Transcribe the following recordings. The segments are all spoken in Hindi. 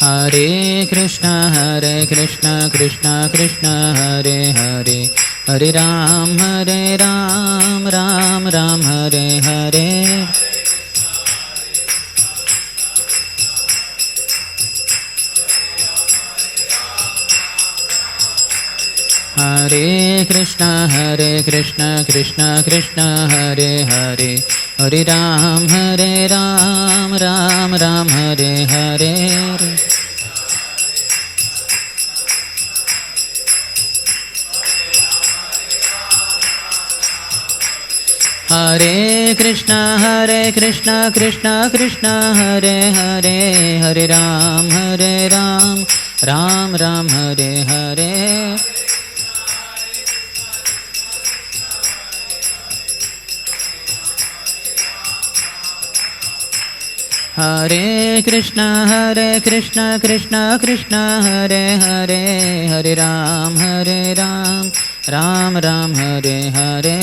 हरे कृष्ण कृष्ण कृष्ण हरे हरे, हरे राम राम राम हरे हरे। हरे कृष्ण कृष्ण कृष्ण हरे हरे, हरे राम राम राम हरे हरे। हरे कृष्ण कृष्ण कृष्ण हरे हरे, हरे राम राम राम हरे हरे। हरे कृष्ण कृष्ण कृष्ण हरे हरे, हरे राम राम राम हरे हरे।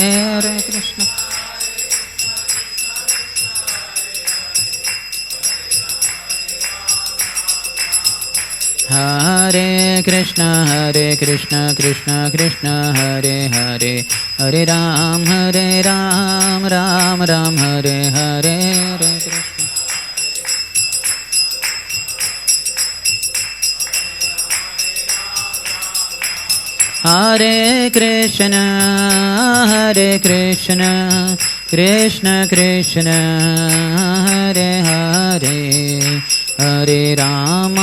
हरे कृष्ण हरे कृष्ण कृष्ण कृष्ण हरे हरे, हरे राम राम राम हरे हरे। हरे कृष्ण हरे कृष्ण कृष्ण कृष्ण हरे हरे, हरे राम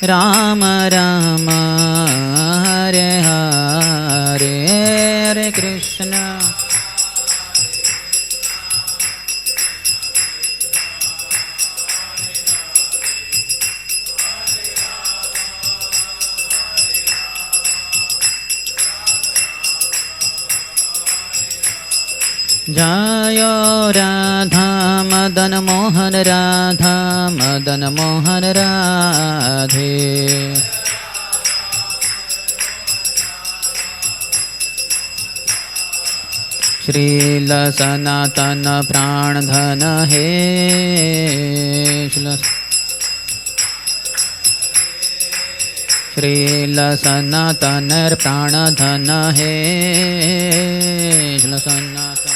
राम राम हरे हरे। हरे कृष्ण जय राधा मदन मोहन राधा मदन मोहन राधे। श्रील सनातन प्राण धन हे, श्रील सनातन प्राण धन हे, सनातन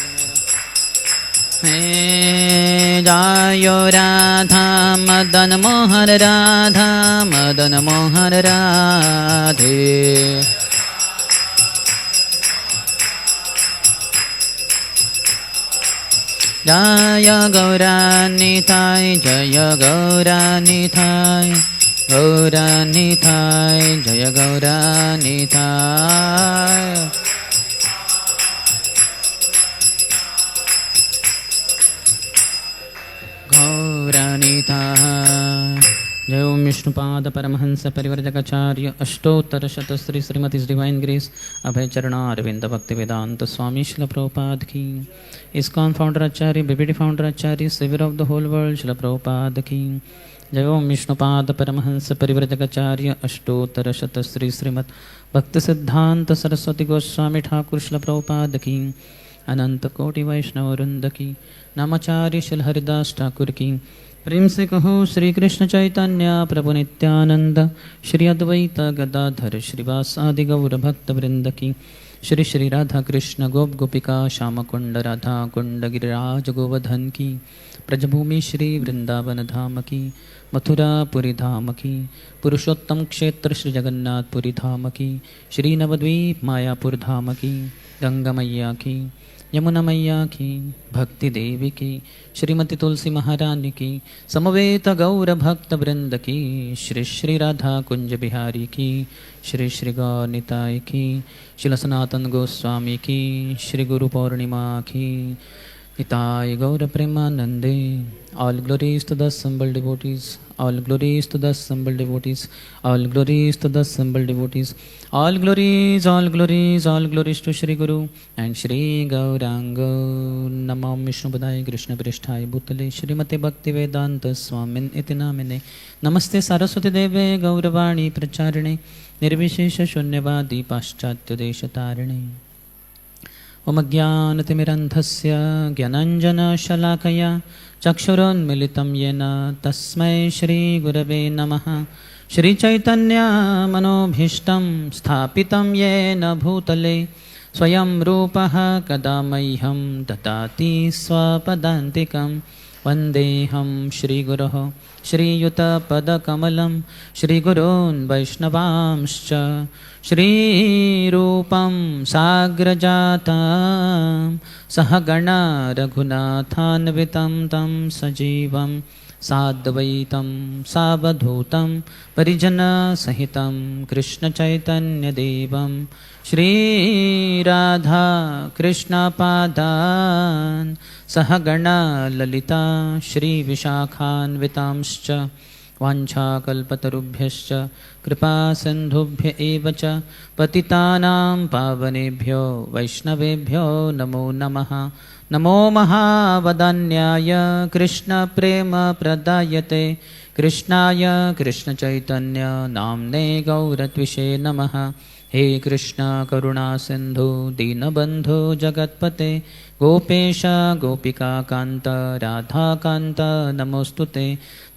जायो राधा मदन मोहन राधा मदन मोहन राधे। जय गौरानिताय जय गौरानिताय, गौरानिताय जय गौरानिताय। जय ओम विष्णुपाद परमहंस परिव्रजकाचार्य अष्टोत्तर शत श्री श्रीमती डिवाइन ग्रेस अभय चरणारविंद भक्ति वेदांत स्वामी श्रील प्रभुपाद की। ISKCON founder acharya BBD founder acharya saviour of the whole world Srila Prabhupada की। जय ओम विष्णुपाद परमहंस परिव्रजकाचार्य अष्टोत्तर शत श्री श्रीमद भक्ति सिद्धांत सरस्वती गोस्वामी ठाकुर श्रील प्रभुपाद की। अनंत कोटि वैष्णव वृंद की। नामाचार्य श्री हरिदास ठाकुर की। प्रेम से कहो श्री कृष्ण चैतन्य प्रभु नित्यानंद, श्री अद्वैत गदाधर श्रीवासादि गौर भक्त वृंद की। श्री श्री राधा कृष्ण गोप गोपिका श्याम कुंड राधा कुंड गिरिराज गोवर्धन की। ब्रजभूमि श्री वृंदावन धाम की। मथुरापुरी धाम की। पुरुषोत्तम क्षेत्र श्री जगन्नाथपुरी धाम की। श्री नवद्वीप मायापुर धाम की। गंगा मैया की, यमुना मैया की, भक्ति देवी की, श्रीमती तुलसी महारानी की, समवेत गौर भक्त वृंद की। श्री श्री राधा कुंज बिहारी की। श्री श्री गौरनिताय की। श्री सनातन गोस्वामी की। श्री गुरु पौर्णिमा की। हिताय गौर प्रेमानंदे। All glories to the assembled devotees. All glories to the assembled devotees. All glories to the assembled devotees. All glories, all glories, all glories to Shri Guru and Shri Gauranga. Namo Vishnu Padaya Krishna Prishthaya Bhutale Shrimate Bhakti Vedanta Swamin Iti Namine. Namaste Saraswati Deve Gauravani Pracharine Nirvishesha Shunyavadi Paschatya Deshatarine. ओमज्ञानतिमिरन्धस्य ज्ञानाञ्जनशलाकया चक्षुरोन्मिलितं येन तस्मै श्रीगुरवे नमः। श्रीचैतन्यमनोभीष्टं स्थापितं येन भूतले स्वयं रूपः कदा मह्यं ददाति स्वपदान्तिकं। वन्देऽहं श्रीगुरोः श्रीयुतपदकमलं श्रीगुरून् वैष्णवांश्च श्रीरूपं साग्रजातं सहगणा रघुनाथान्वितं तं सजीवं साद्वैतं सावधूतं परिजनसहितं कृष्णचैतन्यदेवं श्रीराधा कृष्णपादान् सहगणा ललिता श्रीविशाखान्वितांश्च वाञ्छाकल्पतरुभ्यश्च कृपासिन्धुभ्य एव च पतितानां पावनेभ्यो वैष्णवेभ्यो नमो नमः। नमो महावदान्याय कृष्णप्रेमप्रदायते कृष्णाय कृष्णचैतन्य नाम्ने गौरत्विषे नमः। हे कृष्ण करुणा सिन्धु दीनबन्धु जगत्पते गोपेश गोपिकाकान्त राधाकान्त नमोस्तुते।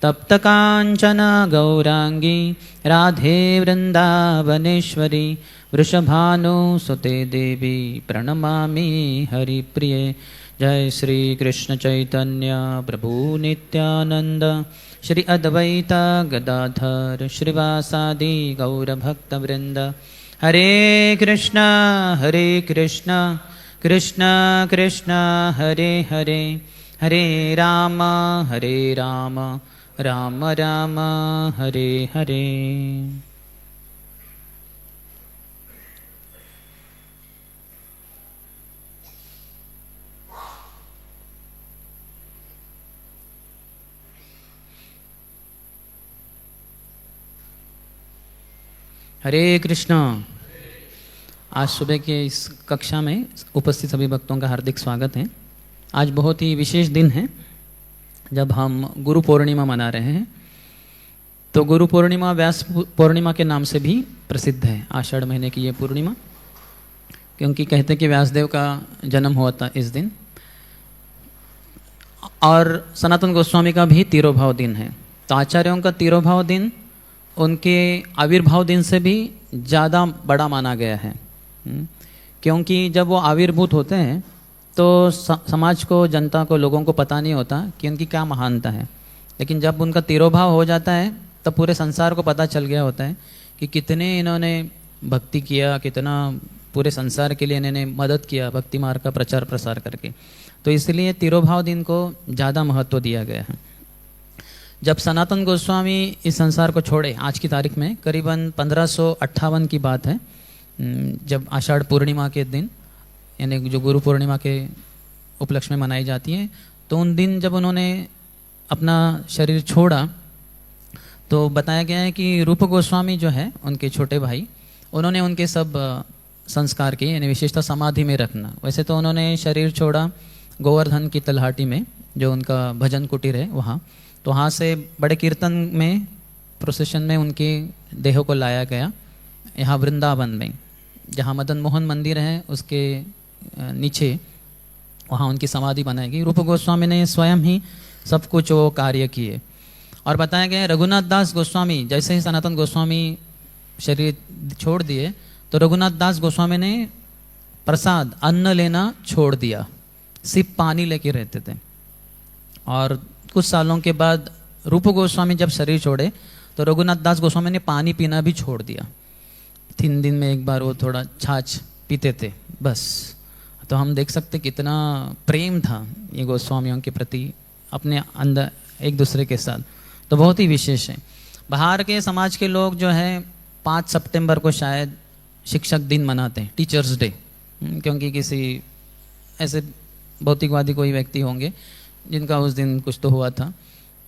तप्तकाञ्चन गौरांगी राधे वृन्दावनेश्वरी वृषभानुसुते देवी प्रणमामि हरिप्रिये। जय श्री कृष्ण चैतन्य प्रभु नित्यानंद श्री अद्वैत गदाधर श्रीवासादि गौरभक्तवृंद। हरे कृष्णा कृष्ण कृष्ण हरे हरे हरे राम राम राम हरे हरे। हरे कृष्णा। आज सुबह के इस कक्षा में उपस्थित सभी भक्तों का हार्दिक स्वागत है। आज बहुत ही विशेष दिन है जब हम गुरु पूर्णिमा मना रहे हैं। तो गुरु पूर्णिमा व्यास पूर्णिमा के नाम से भी प्रसिद्ध है। आषाढ़ महीने की ये पूर्णिमा, क्योंकि कहते हैं कि व्यासदेव का जन्म हुआ था इस दिन। और सनातन गोस्वामी का भी तिरोभाव दिन है। तो आचार्यों का तिरोभाव दिन उनके आविर्भाव दिन से भी ज़्यादा बड़ा माना गया है, क्योंकि जब वो आविर्भूत होते हैं तो समाज को, जनता को, लोगों को पता नहीं होता कि उनकी क्या महानता है। लेकिन जब उनका तिरोभाव हो जाता है तब पूरे संसार को पता चल गया होता है कि कितने इन्होंने भक्ति किया, कितना पूरे संसार के लिए इन्होंने मदद किया भक्ति मार्ग का प्रचार प्रसार करके। तो इसलिए तिरोभाव दिन को ज़्यादा महत्व दिया गया है। जब सनातन गोस्वामी इस संसार को छोड़े, आज की तारीख में करीबन 1558 की बात है, जब आषाढ़ पूर्णिमा के दिन, यानी जो गुरु पूर्णिमा के उपलक्ष्य में मनाई जाती है, तो उन दिन जब उन्होंने अपना शरीर छोड़ा तो बताया गया है कि रूप गोस्वामी जो है उनके छोटे भाई, उन्होंने उनके सब संस्कार किए, यानी विशेषता समाधि में रखना। वैसे तो उन्होंने शरीर छोड़ा गोवर्धन की तलहाटी में, जो उनका भजन कुटीर है वहाँ। तो वहाँ से बड़े कीर्तन में, प्रोसेशन में उनके देह को लाया गया यहाँ वृंदावन में, जहाँ मदन मोहन मंदिर है उसके नीचे, वहाँ उनकी समाधि बनाई गई। रूप गोस्वामी ने स्वयं ही सब कुछ वो कार्य किए। और बताया गया रघुनाथ दास गोस्वामी, जैसे ही सनातन गोस्वामी शरीर छोड़ दिए तो रघुनाथ दास गोस्वामी ने प्रसाद, अन्न लेना छोड़ दिया, सिर्फ पानी लेके रहते थे। और कुछ सालों के बाद रूप गोस्वामी जब शरीर छोड़े तो रघुनाथ दास गोस्वामी ने पानी पीना भी छोड़ दिया। 3 दिन में एक बार वो थोड़ा छाछ पीते थे बस। तो हम देख सकते कितना प्रेम था ये गोस्वामियों के प्रति अपने अंदर एक दूसरे के साथ। तो बहुत ही विशेष है। बाहर के समाज के लोग जो है 5 सितंबर को शायद शिक्षक दिन मनाते हैं, टीचर्स डे, क्योंकि किसी ऐसे भौतिकवादी कोई व्यक्ति होंगे जिनका उस दिन कुछ तो हुआ था।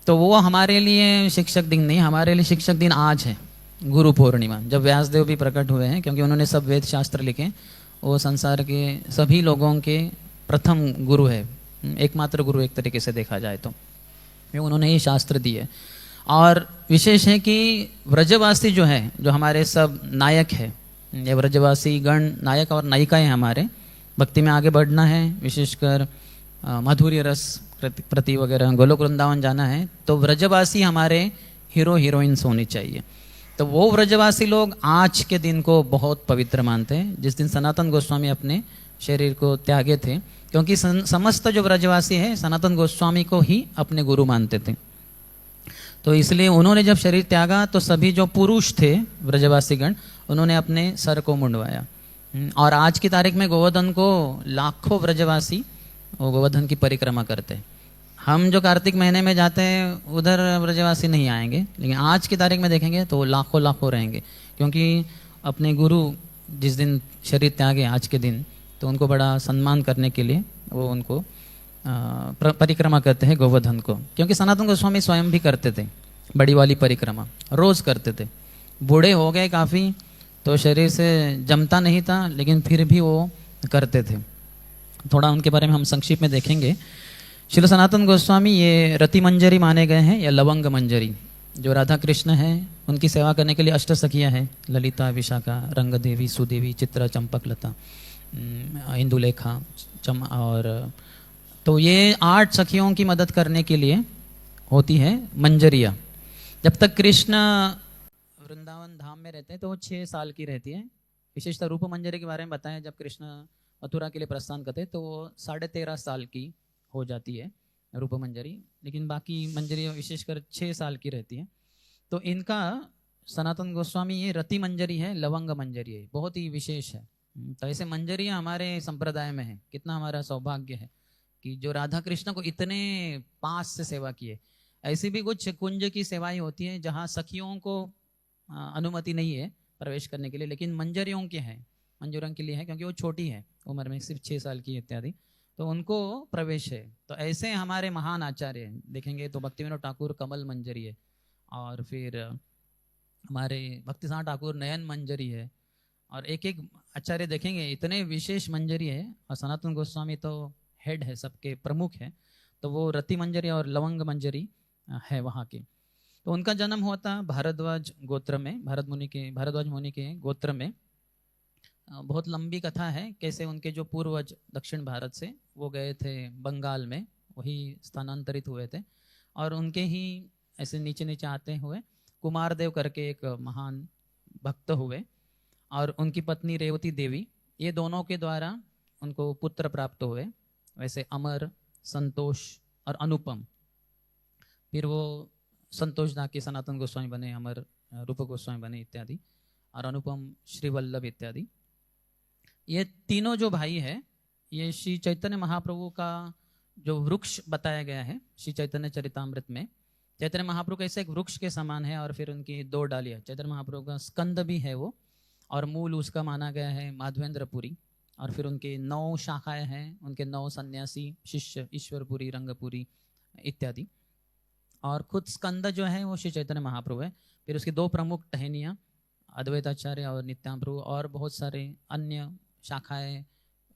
तो वो हमारे लिए शिक्षक दिन नहीं, हमारे लिए शिक्षक दिन आज है, गुरु पूर्णिमा, जब व्यासदेव भी प्रकट हुए हैं, क्योंकि उन्होंने सब वेद शास्त्र लिखे। वो संसार के सभी लोगों के प्रथम गुरु है, एकमात्र गुरु एक तरीके से देखा जाए तो, उन्होंने ये शास्त्र दिए। और विशेष है कि व्रजवासी जो है, जो हमारे सब नायक है, ये व्रजवासी गण नायक और नायिकाएं हमारे, भक्ति में आगे बढ़ना है, विशेषकर माधुर्य रस प्रति वगैरह गोलोक वृंदावन जाना है, तो व्रजवासी हमारे हीरो हीरोइंस होनी चाहिए। तो वो व्रजवासी लोग आज के दिन को बहुत पवित्र मानते हैं, जिस दिन सनातन गोस्वामी अपने शरीर को त्यागे थे, क्योंकि समस्त जो व्रजवासी है सनातन गोस्वामी को ही अपने गुरु मानते थे। तो इसलिए उन्होंने जब शरीर त्यागा तो सभी जो पुरुष थे व्रजवासीगण, उन्होंने अपने सर को मुंडवाया। और आज की तारीख में गोवर्धन को लाखों व्रजवासी वो गोवर्धन की परिक्रमा करते हैं। हम जो कार्तिक महीने में जाते हैं उधर व्रजवासी नहीं आएंगे, लेकिन आज की तारीख में देखेंगे तो लाखों लाखों रहेंगे, क्योंकि अपने गुरु जिस दिन शरीर त्यागे आज के दिन, तो उनको बड़ा सम्मान करने के लिए वो उनको परिक्रमा करते हैं गोवर्धन को। क्योंकि सनातन गोस्वामी स्वयं भी करते थे बड़ी वाली परिक्रमा, रोज करते थे। बूढ़े हो गए काफ़ी, तो शरीर से जमता नहीं था, लेकिन फिर भी वो करते थे। थोड़ा उनके बारे में हम संक्षिप्त में देखेंगे। श्रील सनातन गोस्वामी ये रति मंजरी माने गए हैं, या लवंग मंजरी। जो राधा कृष्ण हैं उनकी सेवा करने के लिए अष्ट सखियाँ हैं, ललिता, विशाखा, रंग देवी, सुदेवी, चित्रा, चंपकलता, इंदुलेखा और तो ये 8 सखियों की मदद करने के लिए होती है मंजरिया। जब तक कृष्ण वृंदावन धाम में रहते हैं तो वो 6 साल की रहती है। विशेषतः रूप मंजरी के बारे में बताएं, जब कृष्ण मथुरा के लिए प्रस्थान करते हैं तो वो 13.5 साल की हो जाती है रूप मंजरी, लेकिन बाकी मंजरी विशेषकर 6 साल की रहती है। तो इनका सनातन गोस्वामी ये रति मंजरी है, लवंग मंजरी है, बहुत ही विशेष है। तो ऐसे मंजरियाँ हमारे संप्रदाय में है। कितना हमारा सौभाग्य है कि जो राधा कृष्ण को इतने पास से सेवा किए। ऐसी भी कुछ कुंज की सेवाएं होती हैं जहाँ सखियों को अनुमति नहीं है प्रवेश करने के लिए, लेकिन मंजरियों के हैं, मंजूरों के लिए है, क्योंकि वो छोटी है उम्र में, सिर्फ 6 साल की इत्यादि, तो उनको प्रवेश है। तो ऐसे हमारे महान आचार्य देखेंगे तो भक्ति विनोद ठाकुर कमल मंजरी है, और फिर हमारे भक्ति साहब ठाकुर नयन मंजरी है, और एक एक आचार्य देखेंगे इतने विशेष मंजरी है। और सनातन गोस्वामी तो हेड है, सबके प्रमुख है, तो वो रति मंजरी और लवंग मंजरी है वहाँ के। तो उनका जन्म हुआ था भारद्वाज गोत्र में, भारद्वाज मुनि के गोत्र में। बहुत लंबी कथा है कैसे उनके जो पूर्वज दक्षिण भारत से वो गए थे बंगाल में, वही स्थानांतरित हुए थे, और उनके ही ऐसे नीचे नीचे आते हुए कुमारदेव करके एक महान भक्त हुए, और उनकी पत्नी रेवती देवी, ये दोनों के द्वारा उनको पुत्र प्राप्त हुए। वैसे अमर, संतोष और अनुपम। फिर वो संतोष दा के सनातन गोस्वामी बने, अमर रूप गोस्वामी बने इत्यादि, और अनुपम श्रीवल्लभ इत्यादि। ये तीनों जो भाई है, ये श्री चैतन्य महाप्रभु का जो वृक्ष बताया गया है श्री चैतन्य चरितामृत में। चैतन्य महाप्रभु कैसे एक वृक्ष के समान है, और फिर उनकी 2 डालियाँ। चैतन्य महाप्रभु का स्कंद भी है वो, और मूल उसका माना गया है माधवेंद्रपुरी, और फिर उनके 9 शाखाएं हैं, उनके 9 सन्यासी शिष्य, ईश्वरपुरी, रंगपुरी इत्यादि। और खुद स्कंद जो है वो श्री चैतन्य महाप्रभु है। फिर उसकी 2 प्रमुख टहनियाँ, अद्वैताचार्य और नित्याप्रभु, और बहुत सारे अन्य शाखाएं,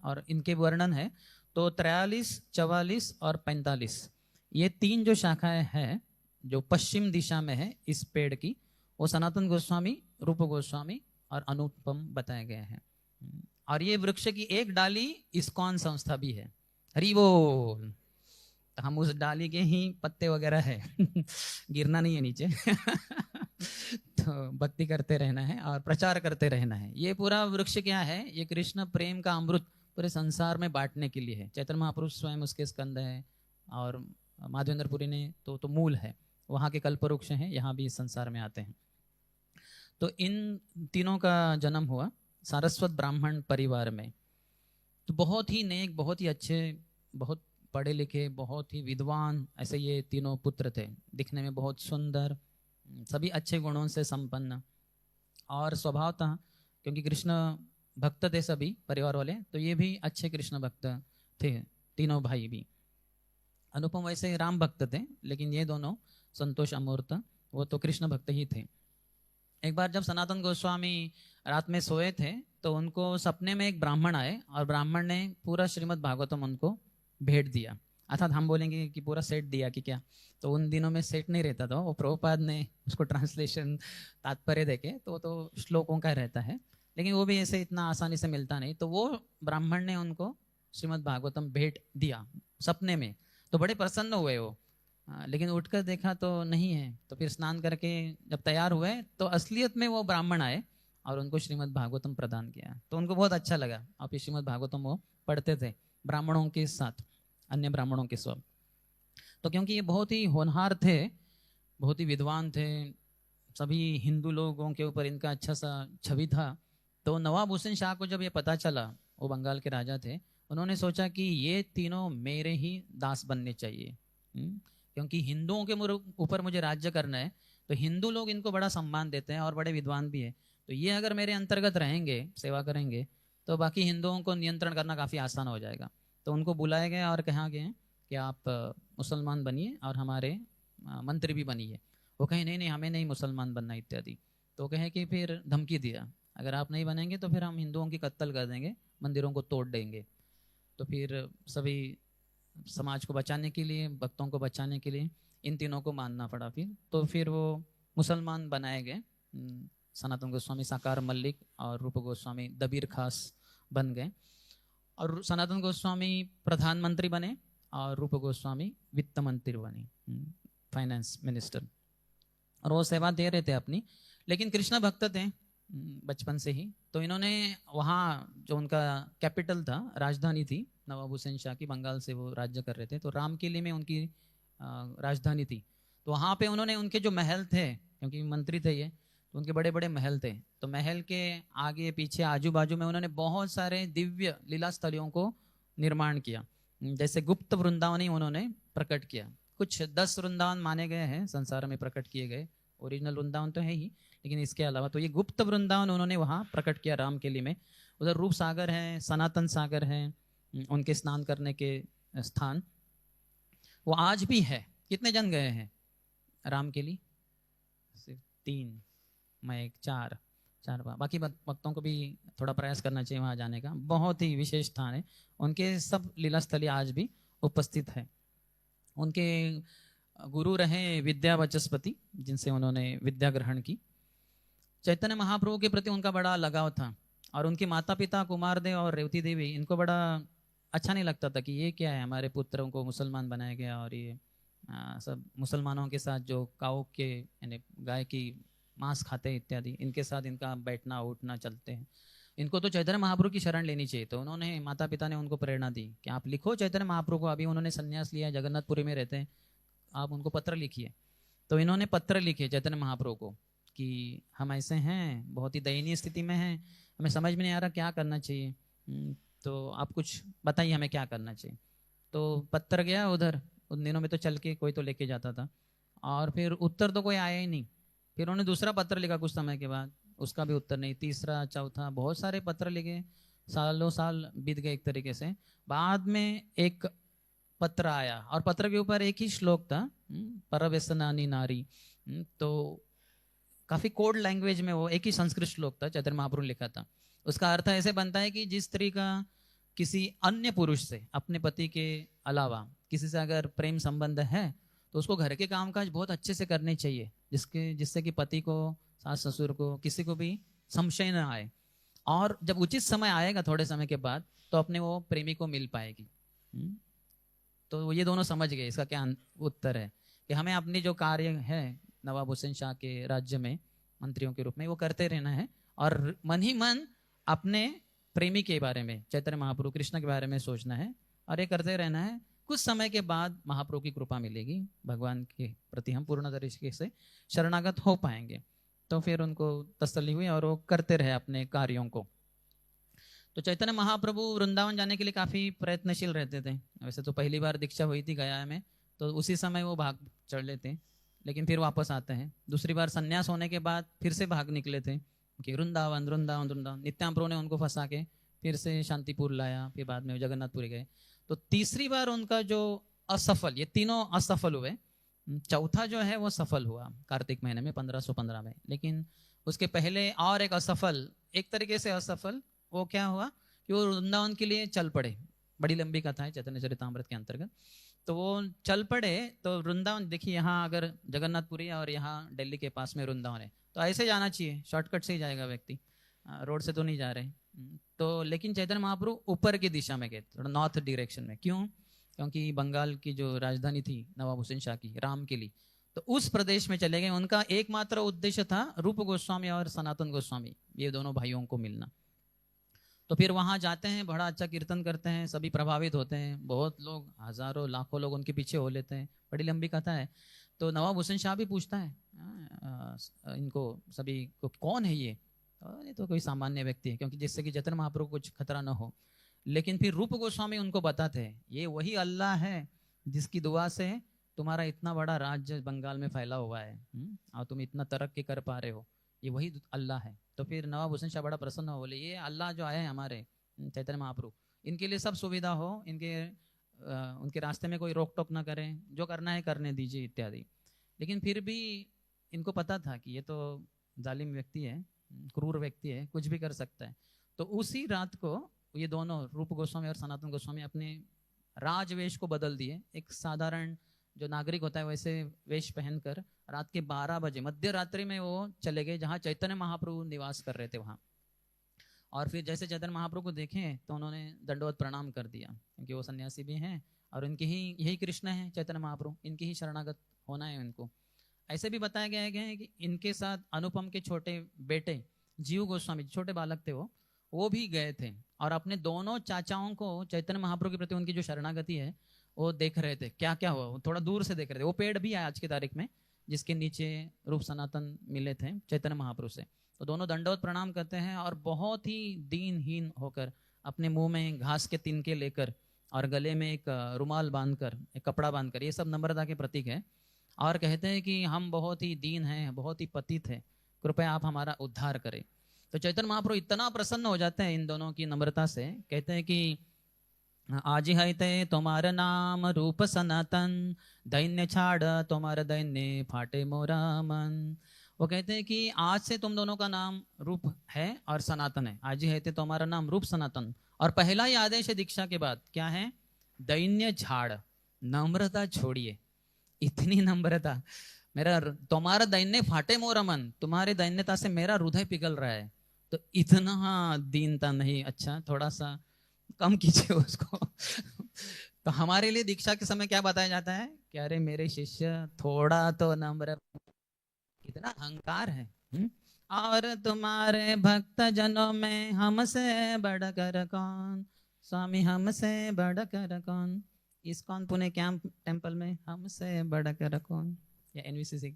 और इनके वर्णन है। तो 43, 44 और 45 ये 3 जो शाखाएं हैं जो पश्चिम दिशा में है इस पेड़ की, वो सनातन गोस्वामी, रूप गोस्वामी और अनुपम बताए गए हैं। और ये वृक्ष की एक डाली इस्कॉन संस्था भी है। हरि बोल। हम उस डाली के ही पत्ते वगैरह है गिरना नहीं है नीचे तो भक्ति करते रहना है और प्रचार करते रहना है। ये पूरा वृक्ष क्या है, ये कृष्ण प्रेम का अमृत पूरे संसार में बांटने के लिए है। चैतन्य महाप्रभु स्वयं उसके स्कंद है, और माधवेंद्रपुरी ने तो मूल है, वहाँ के कल्पवृक्ष हैं, यहाँ भी इस संसार में आते हैं। तो इन तीनों का जन्म हुआ सारस्वत ब्राह्मण परिवार में। तो बहुत ही नेक, बहुत ही अच्छे, बहुत पढ़े लिखे, बहुत ही विद्वान, ऐसे ये तीनों पुत्र थे। दिखने में बहुत सुंदर, सभी अच्छे गुणों से संपन्न, और स्वभाव था क्योंकि कृष्ण भक्त थे सभी परिवार वाले, तो ये भी अच्छे कृष्ण भक्त थे, तीनों भाई भी। अनुपम वैसे राम भक्त थे, लेकिन ये दोनों संतोष अमूर्त वो तो कृष्ण भक्त ही थे। एक बार जब सनातन गोस्वामी रात में सोए थे तो उनको सपने में एक ब्राह्मण आए, और ब्राह्मण ने पूरा श्रीमद् भागवतम उनको भेंट दिया। अर्थात हम बोलेंगे कि पूरा सेट दिया कि क्या, तो उन दिनों में सेट नहीं रहता था, वो प्रभुपाद ने उसको ट्रांसलेशन तात्पर्य देके तो श्लोकों का रहता है, लेकिन वो भी ऐसे इतना आसानी से मिलता नहीं। तो वो ब्राह्मण ने उनको श्रीमद् भागवतम भेंट दिया सपने में, तो बड़े प्रसन्न हुए वो। लेकिन उठकर देखा तो नहीं है। तो फिर स्नान करके जब तैयार हुए तो असलियत में वो ब्राह्मण आए और उनको श्रीमद् भागवतम प्रदान किया। तो उनको बहुत अच्छा लगा। और फिर श्रीमद् भागवतम वो पढ़ते थे ब्राह्मणों के साथ, अन्य ब्राह्मणों के साथ। तो क्योंकि ये बहुत ही होनहार थे, बहुत ही विद्वान थे, सभी हिंदू लोगों के ऊपर इनका अच्छा सा छवि था। तो नवाब हुसैन शाह को जब ये पता चला, वो बंगाल के राजा थे, उन्होंने सोचा कि ये तीनों मेरे ही दास बनने चाहिए। क्योंकि हिंदुओं के ऊपर मुझे राज्य करना है, तो हिंदू लोग इनको बड़ा सम्मान देते हैं और बड़े विद्वान भी है। तो ये अगर मेरे अंतर्गत रहेंगे, सेवा करेंगे, तो बाकी हिंदुओं को नियंत्रण करना काफ़ी आसान हो जाएगा। तो उनको बुलाया गया और कहा गया कि आप मुसलमान बनिए और हमारे मंत्री भी बनिए। वो कहे नहीं नहीं, हमें नहीं मुसलमान बनना इत्यादि। तो कहे कि फिर धमकी दिया, अगर आप नहीं बनेंगे तो फिर हम हिंदुओं की कत्ल कर देंगे, मंदिरों को तोड़ देंगे। तो फिर सभी समाज को बचाने के लिए, भक्तों को बचाने के लिए इन तीनों को मानना पड़ा। फिर वो मुसलमान बनाए गए। सनातन गोस्वामी साकार मल्लिक और रूप गोस्वामी दबीर खास बन गए। और सनातन गोस्वामी प्रधानमंत्री बने और रूप गोस्वामी वित्त मंत्री बने, फाइनेंस मिनिस्टर। और वो सेवा दे रहे थे अपनी। लेकिन कृष्ण भक्त थे बचपन से ही। तो इन्होंने वहाँ जो उनका कैपिटल था, राजधानी थी नवाब हुसैन शाह की, बंगाल से वो राज्य कर रहे थे, तो रामकिले में उनकी राजधानी थी। तो वहाँ पे उन्होंने उनके जो महल थे, क्योंकि मंत्री थे ये, तो उनके बड़े बड़े महल थे। तो महल के आगे पीछे आजू बाजू में उन्होंने बहुत सारे दिव्य लीला स्थलियों को निर्माण किया। जैसे गुप्त वृंदावन ही उन्होंने प्रकट किया। कुछ 10 वृंदावन माने गए हैं संसार में प्रकट किए गए, ओरिजिनल वृंदावन तो है ही, लेकिन इसके अलावा तो ये गुप्त वृंदावन उन्होंने वहाँ प्रकट किया रामकिले में। उधर रूप सागर है, सनातन सागर है, उनके स्नान करने के स्थान वो आज भी है। कितने जन गए हैं रामकिली? सिर्फ 3, मैं 4 बार। बाकी भक्तों को भी थोड़ा प्रयास करना चाहिए वहाँ जाने का, बहुत ही विशेष स्थान है। उनके सब लीला स्थली आज भी उपस्थित है। उनके गुरु रहे विद्या वाचस्पति, जिनसे उन्होंने विद्या ग्रहण की। चैतन्य महाप्रभु के प्रति उनका बड़ा लगाव था। और उनके माता पिता कुमार देव और रेवती देवी, इनको बड़ा अच्छा नहीं लगता था कि ये क्या है, हमारे पुत्रों को मुसलमान बनाया गया और ये सब मुसलमानों के साथ जो काऊ के यानी गाय की मांस खाते इत्यादि, इनके साथ इनका बैठना उठना चलते हैं। इनको तो चैतन्य महाप्रभु की शरण लेनी चाहिए। तो उन्होंने, माता पिता ने उनको प्रेरणा दी कि आप लिखो चैतन्य महाप्रभु को। अभी उन्होंने संन्यास लिया, जगन्नाथपुरी में रहते हैं, आप उनको पत्र लिखिए। तो इन्होंने पत्र लिखे चैतन्य महाप्रभु को कि हम ऐसे हैं, बहुत ही दयनीय स्थिति में हैं, हमें समझ में नहीं आ रहा क्या करना चाहिए, तो आप कुछ बताइए हमें क्या करना चाहिए। तो पत्र गया उधर, उन दिनों में तो चल के कोई तो लेके जाता था, और फिर उत्तर तो कोई आया ही नहीं। फिर उन्होंने दूसरा पत्र लिखा कुछ समय के बाद, उसका भी उत्तर नहीं। तीसरा, चौथा, बहुत सारे पत्र लिखे, सालों साल बीत गए एक तरीके से। बाद में एक पत्र आया और पत्र के ऊपर एक ही श्लोक था, परव्यसनानी नारी। तो काफी कोड लैंग्वेज में वो एक ही संस्कृत श्लोक था, चैतन्य महाप्रभु ने लिखा था। उसका अर्थ ऐसे बनता है कि जिस स्त्री का किसी अन्य पुरुष से, अपने पति के अलावा किसी से अगर प्रेम संबंध है, तो उसको घर के कामकाज बहुत अच्छे से करने चाहिए, जिससे कि पति को, सास ससुर को, किसी को भी संशय न आए। और जब उचित समय आएगा थोड़े समय के बाद, तो अपने वो प्रेमी को मिल पाएगी। तो ये दोनों समझ गए इसका क्या उत्तर है, कि हमें अपनी जो कार्य है नवाब हुसैन शाह के राज्य में मंत्रियों के रूप में, वो करते रहना है और मन ही मन अपने प्रेमी के बारे में, चैतन्य महाप्रभु कृष्ण के बारे में सोचना है और ये करते रहना है। कुछ समय के बाद महाप्रभु की कृपा मिलेगी, भगवान के प्रति हम पूर्ण तरीके से शरणागत हो पाएंगे। तो फिर उनको तसल्ली हुई और वो करते रहे अपने कार्यों को। तो चैतन्य महाप्रभु वृंदावन जाने के लिए काफ़ी प्रयत्नशील रहते थे। वैसे तो पहली बार दीक्षा हुई थी गया में, तो उसी समय वो भाग चढ़ लेते, लेकिन फिर वापस आते हैं। दूसरी बार संन्यास होने के बाद फिर से भाग निकले थे कि वृंदावन वृंदावन वृंदावन। नित्याम प्रभु ने उनको फंसा के फिर से शांतिपुर लाया, फिर बाद में जगन्नाथपुरी गए। तो तीसरी बार उनका जो असफल, ये तीनों असफल हुए, चौथा जो है वो सफल हुआ कार्तिक महीने में 1515 में। लेकिन उसके पहले और एक असफल, एक तरीके से असफल, वो क्या हुआ कि वो वृंदावन के लिए चल पड़े। बड़ी लंबी कथा है चैतन्य चरितामृत के अंतर्गत। तो वो चल पड़े, तो वृंदावन देखिए, यहाँ अगर जगन्नाथपुरी और यहाँ दिल्ली के पास में वृंदावन है, तो ऐसे जाना चाहिए, शॉर्टकट से ही जाएगा व्यक्ति। रोड से तो नहीं जा रहे। तो लेकिन चैतन्य महाप्रभु ऊपर की दिशा में गए, थोड़ा नॉर्थ डायरेक्शन में। क्यों? क्योंकि बंगाल की जो राजधानी थी नवाब हुसैन शाह की, रामकिली, तो उस प्रदेश में चले गए। उनका एकमात्र उद्देश्य था रूप गोस्वामी और सनातन गोस्वामी, ये दोनों भाइयों को मिलना। तो फिर वहां जाते हैं, बड़ा अच्छा कीर्तन करते हैं, सभी प्रभावित होते हैं, बहुत लोग, हजारों लाखों लोग उनके पीछे हो लेते हैं। बड़ी लंबी कथा है। तो नवाब हुसैन शाह भी पूछता है इनको सभी को, कौन है ये? ये तो कोई सामान्य व्यक्ति है, क्योंकि जिससे कि चैतन्य महाप्रभु को कुछ खतरा ना हो। लेकिन फिर रूप गोस्वामी उनको बताते हैं, ये वही अल्लाह है जिसकी दुआ से तुम्हारा इतना बड़ा राज्य बंगाल में फैला हुआ है, और तुम इतना तरक्की कर पा रहे हो, ये वही अल्लाह है। तो फिर नवाब हुसैन शाह बड़ा प्रसन्न हो, बोले ये अल्लाह जो आए हैं हमारे चैतन्य महाप्रभु, इनके लिए सब सुविधा हो, उनके रास्ते में कोई रोक टोक ना करें, जो करना है करने दीजिए इत्यादि। लेकिन फिर भी इनको पता था कि ये तो जालिम व्यक्ति है, क्रूर व्यक्ति है, कुछ भी कर सकता है। तो उसी रात को ये दोनों, रूप गोस्वामी और सनातन गोस्वामी, अपने राजवेश को बदल दिए। एक साधारण जो नागरिक होता है वैसे वेश पहनकर रात के 12 बजे मध्य रात्रि में वो चले गए जहाँ चैतन्य महाप्रभु निवास कर रहे थे वहाँ। और फिर जैसे चैतन्य महाप्रभु को देखें तो उन्होंने दंडवत प्रणाम कर दिया, क्योंकि वो सन्यासी भी हैं और इनके ही यही कृष्ण है चैतन्य महाप्रभु, इनकी ही शरणागत होना है इनको। ऐसे भी बताया गया है कि इनके साथ अनुपम के छोटे बेटे जीव गोस्वामी, छोटे बालक थे वो भी गए थे, और अपने दोनों चाचाओं को चैतन्य महाप्रभु के प्रति उनकी जो शरणागति है वो देख रहे थे, क्या क्या हुआ, वो थोड़ा दूर से देख रहे थे। वो पेड़ भी है आज की तारीख में जिसके नीचे रूप सनातन मिले थे चैतन्य महाप्रभु से। तो दोनों दंडवत प्रणाम करते हैं और बहुत ही दीनहीन होकर अपने मुंह में घास के तिनके लेकर और गले में एक रुमाल बांधकर, एक कपड़ा बांधकर, ये सब नम्रता के प्रतीक है, और कहते हैं कि हम बहुत ही दीन हैं, बहुत ही पतित हैं, कृपया आप हमारा उद्धार करें। तो चैतन्य महाप्रभु इतना प्रसन्न हो जाते हैं इन दोनों की नम्रता से, कहते हैं कि आज है ते तुम्हारा नाम रूप सनातन, दैन्य छाड़ तुम्हारा दैन्य फाटे मोरा मन। वो कहते हैं कि आज से तुम दोनों का नाम रूप है और सनातन है। आज है ते तुम्हारा नाम रूप सनातन, और पहला ही आदेश है दीक्षा के बाद, क्या है? दैन्य झाड़, नम्रता छोड़िए। इतनी नम्रता, मेरा तुम्हारा दैन्य फाटे मोरा मन, तुम्हारे दैन्यता से मेरा हृदय पिघल रहा है। तो इतना दीनता नहीं, अच्छा थोड़ा सा कम कीजिए उसको। तो हमारे लिए दीक्षा के समय क्या बताया जाता है कि अरे मेरे शिष्य थोड़ा तो नम्र, कितना अहंकार है। और तुम्हारे भक्त जनों में हमसे बढ़कर कौन, स्वामी हमसे बढ़कर कौन, इस्कॉन पुणे कैंप टेम्पल में हमसे बढ़कर कौन, या एनवीसीसी।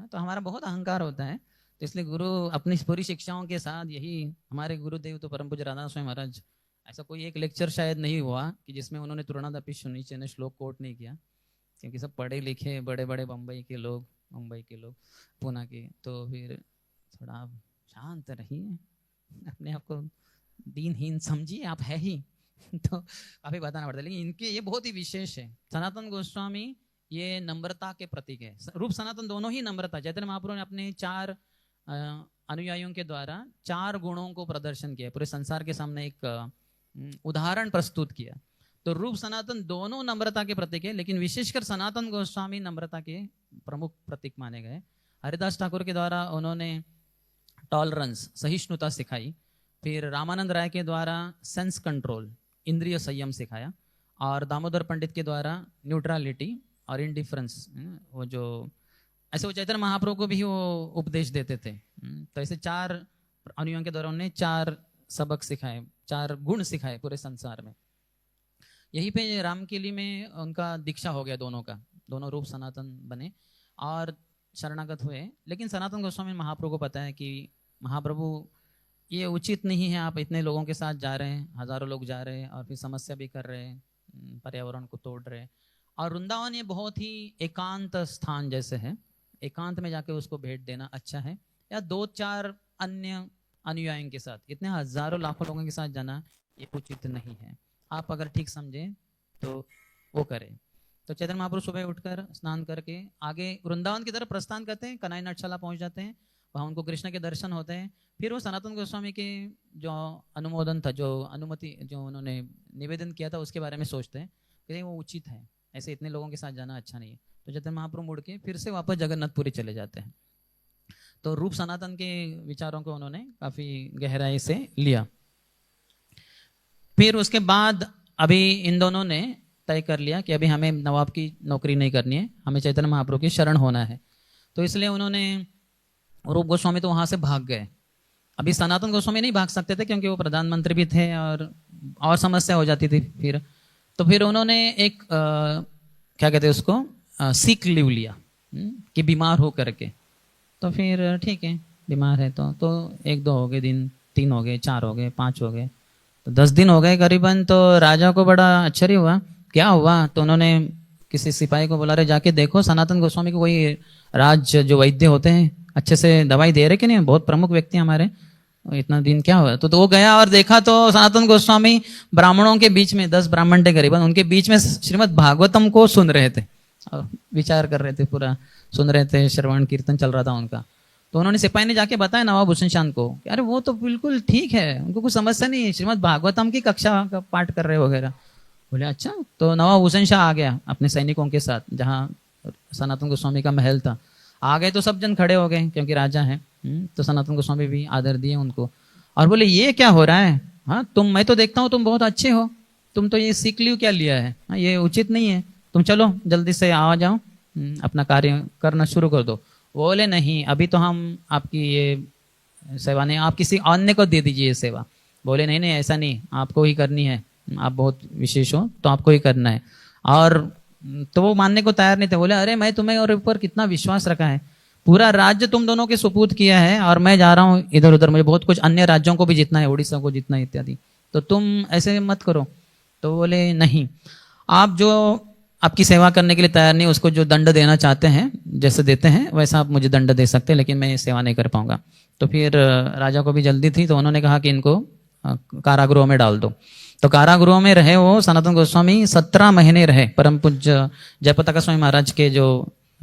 तो हमारा बहुत अहंकार होता है, तो इसलिए गुरु अपनी पूरी शिक्षाओं के साथ, यही हमारे गुरुदेव तो परम पूज्य राधा स्वामी महाराज, ऐसा कोई एक लेक्चर शायद नहीं हुआ कि जिसमें उन्होंने तुरणादपि नीचे ने श्लोक कोट नहीं किया, क्योंकि सब पढ़े लिखे बड़े बड़े मुंबई के लोग, पुणे के, तो फिर थोड़ा आप शांत रहिए, अपने आप को दीनहीन समझिए, आप है ही। तो काफी बताना पड़ता है, लेकिन इनके ये बहुत ही विशेष है। सनातन गोस्वामी ये नम्रता के प्रतीक है, रूप सनातन दोनों ही नम्रता। चैतन्य महाप्रभु ने अपने 4 अनुयायियों के द्वारा 4 गुणों को प्रदर्शन किया, पूरे संसार के सामने एक उदाहरण प्रस्तुत किया। तो रूप सनातन दोनों नम्रता के प्रतीक है, लेकिन विशेषकर सनातन गोस्वामी नम्रता के प्रमुख प्रतीक माने गए। हरिदास ठाकुर के द्वारा उन्होंने टॉलरेंस, सहिष्णुता सिखाई। फिर रामानंद राय के द्वारा सेंस कंट्रोल, इंद्रिय संयम सिखाया। और दामोदर पंडित के द्वारा न्यूट्रलिटी और इंडिफरेंस, वो जो ऐसे वो चैतन्य महाप्रभु को भी वो उपदेश देते थे। तो ऐसे 4 अनुयायियों के द्वारा उन्होंने 4 सबक सिखाए, 4 गुण सिखाए पूरे संसार में। यहीं पे रामकिली में उनका दीक्षा हो गया, दोनों रूप सनातन बने और शरणागत हुए। लेकिन सनातन गोस्वामी महाप्रभु को पता है कि महाप्रभु ये उचित नहीं है, आप इतने लोगों के साथ जा रहे हैं, हजारों लोग जा रहे हैं और फिर समस्या भी कर रहे हैं, पर्यावरण को तोड़ रहे हैं। और वृंदावन ये बहुत ही एकांत स्थान जैसे है, एकांत में जाके उसको भेंट देना अच्छा है, या 2-4 अन्य अनुयायियों के साथ, इतने हजारों लाखों लोगों के साथ जाना ये उचित नहीं है। आप अगर ठीक समझें तो वो करें। तो चैतन्य महाप्रभु सुबह उठकर स्नान करके आगे वृंदावन की तरफ प्रस्थान करते हैं, कन्हैया नटशाला पहुंच जाते हैं, वहाँ उनको कृष्ण के दर्शन होते हैं। फिर वो सनातन गोस्वामी के जो अनुमोदन था, जो अनुमति जो उन्होंने निवेदन किया था, उसके बारे में सोचते हैं कि वो उचित है, ऐसे इतने लोगों के साथ जाना अच्छा नहीं है। तो चैतन्य महाप्रभु मुड़ के फिर से वापस जगन्नाथपुरी चले जाते हैं। तो रूप सनातन के विचारों को उन्होंने काफ़ी गहराई से लिया। फिर उसके बाद अभी इन दोनों ने तय कर लिया कि अभी हमें नवाब की नौकरी नहीं करनी है, हमें चैतन्य महाप्रभु की शरण होना है। तो इसलिए उन्होंने रूप गोस्वामी तो वहाँ से भाग गए। अभी सनातन गोस्वामी नहीं भाग सकते थे क्योंकि वो प्रधानमंत्री भी थे और समस्या हो जाती थी फिर। तो फिर उन्होंने एक क्या कहते हैं उसको सिक लीव लिया कि बीमार हो करके। तो फिर ठीक है, बीमार है तो 1-2 हो गए दिन, 3 हो गए, 4 हो गए, 5 हो गए, तो 10 दिन हो गए करीबन। तो राजा को बड़ा आश्चर्य हुआ, क्या हुआ? तो उन्होंने किसी सिपाही को बोला, रहे जाके देखो सनातन गोस्वामी को कोई राज जो वैद्य होते हैं अच्छे से दवाई दे रहे कि नहीं, बहुत प्रमुख व्यक्ति हमारे, इतना दिन क्या हुआ? तो वो गया और देखा तो सनातन गोस्वामी ब्राह्मणों के बीच में, 10 ब्राह्मण थे करीबन, उनके बीच में श्रीमद् भागवतम को सुन रहे थे और विचार कर रहे थे, पूरा सुन रहे थे, श्रवण कीर्तन चल रहा था उनका। तो उन्होंने सिपाही ने जाके बताया नवाब हुसैन शाह को, अरे वो तो बिल्कुल ठीक है, उनको कुछ समस्या नहीं है, श्रीमद् भागवतम की कक्षा का पाठ कर रहे वगैरह। बोले अच्छा। तो नवाब हुसैन शाह आ गया अपने सैनिकों के साथ, जहाँ सनातन गोस्वामी का महल था। आ गए तो सब जन खड़े हो गए क्योंकि राजा है। तो सनातन गोस्वामी भी आदर दिए उनको और बोले ये क्या हो रहा है? हाँ, मैं तो देखता हूँ तुम बहुत अच्छे हो, तुम तो ये सीख लियो क्या लिया है? हाँ, ये उचित नहीं है, तुम चलो जल्दी से आ जाओ, अपना कार्य करना शुरू कर दो। बोले नहीं, अभी तो हम आपकी ये सेवा नहीं, आप किसी अन्य को दे दीजिए ये सेवा। बोले नहीं नहीं, ऐसा नहीं, आपको ही करनी है, आप बहुत विशेष हो तो आपको ही करना है। और तो वो मानने को तैयार नहीं थे। बोले अरे मैं तुम्हें और ऊपर कितना विश्वास रखा है, पूरा राज्य तुम दोनों के सुपूत किया है और मैं जा रहा हूँ इधर उधर, मुझे बहुत कुछ अन्य राज्यों को भी जीतना है, उड़ीसा को जीतना है इत्यादि, तो तुम ऐसे मत करो। तो बोले नहीं, आप जो आपकी सेवा करने के लिए तैयार नहीं, उसको जो दंड देना चाहते हैं, जैसे देते हैं वैसा आप मुझे दंड दे सकते हैं, लेकिन मैं ये सेवा नहीं कर पाऊंगा। तो फिर राजा को भी जल्दी थी, तो उन्होंने कहा कि इनको कारागृह में डाल दो। तो कारागृह में रहे वो सनातन गोस्वामी 17 महीने रहे। परम पूज्य जयपताका स्वामी महाराज के जो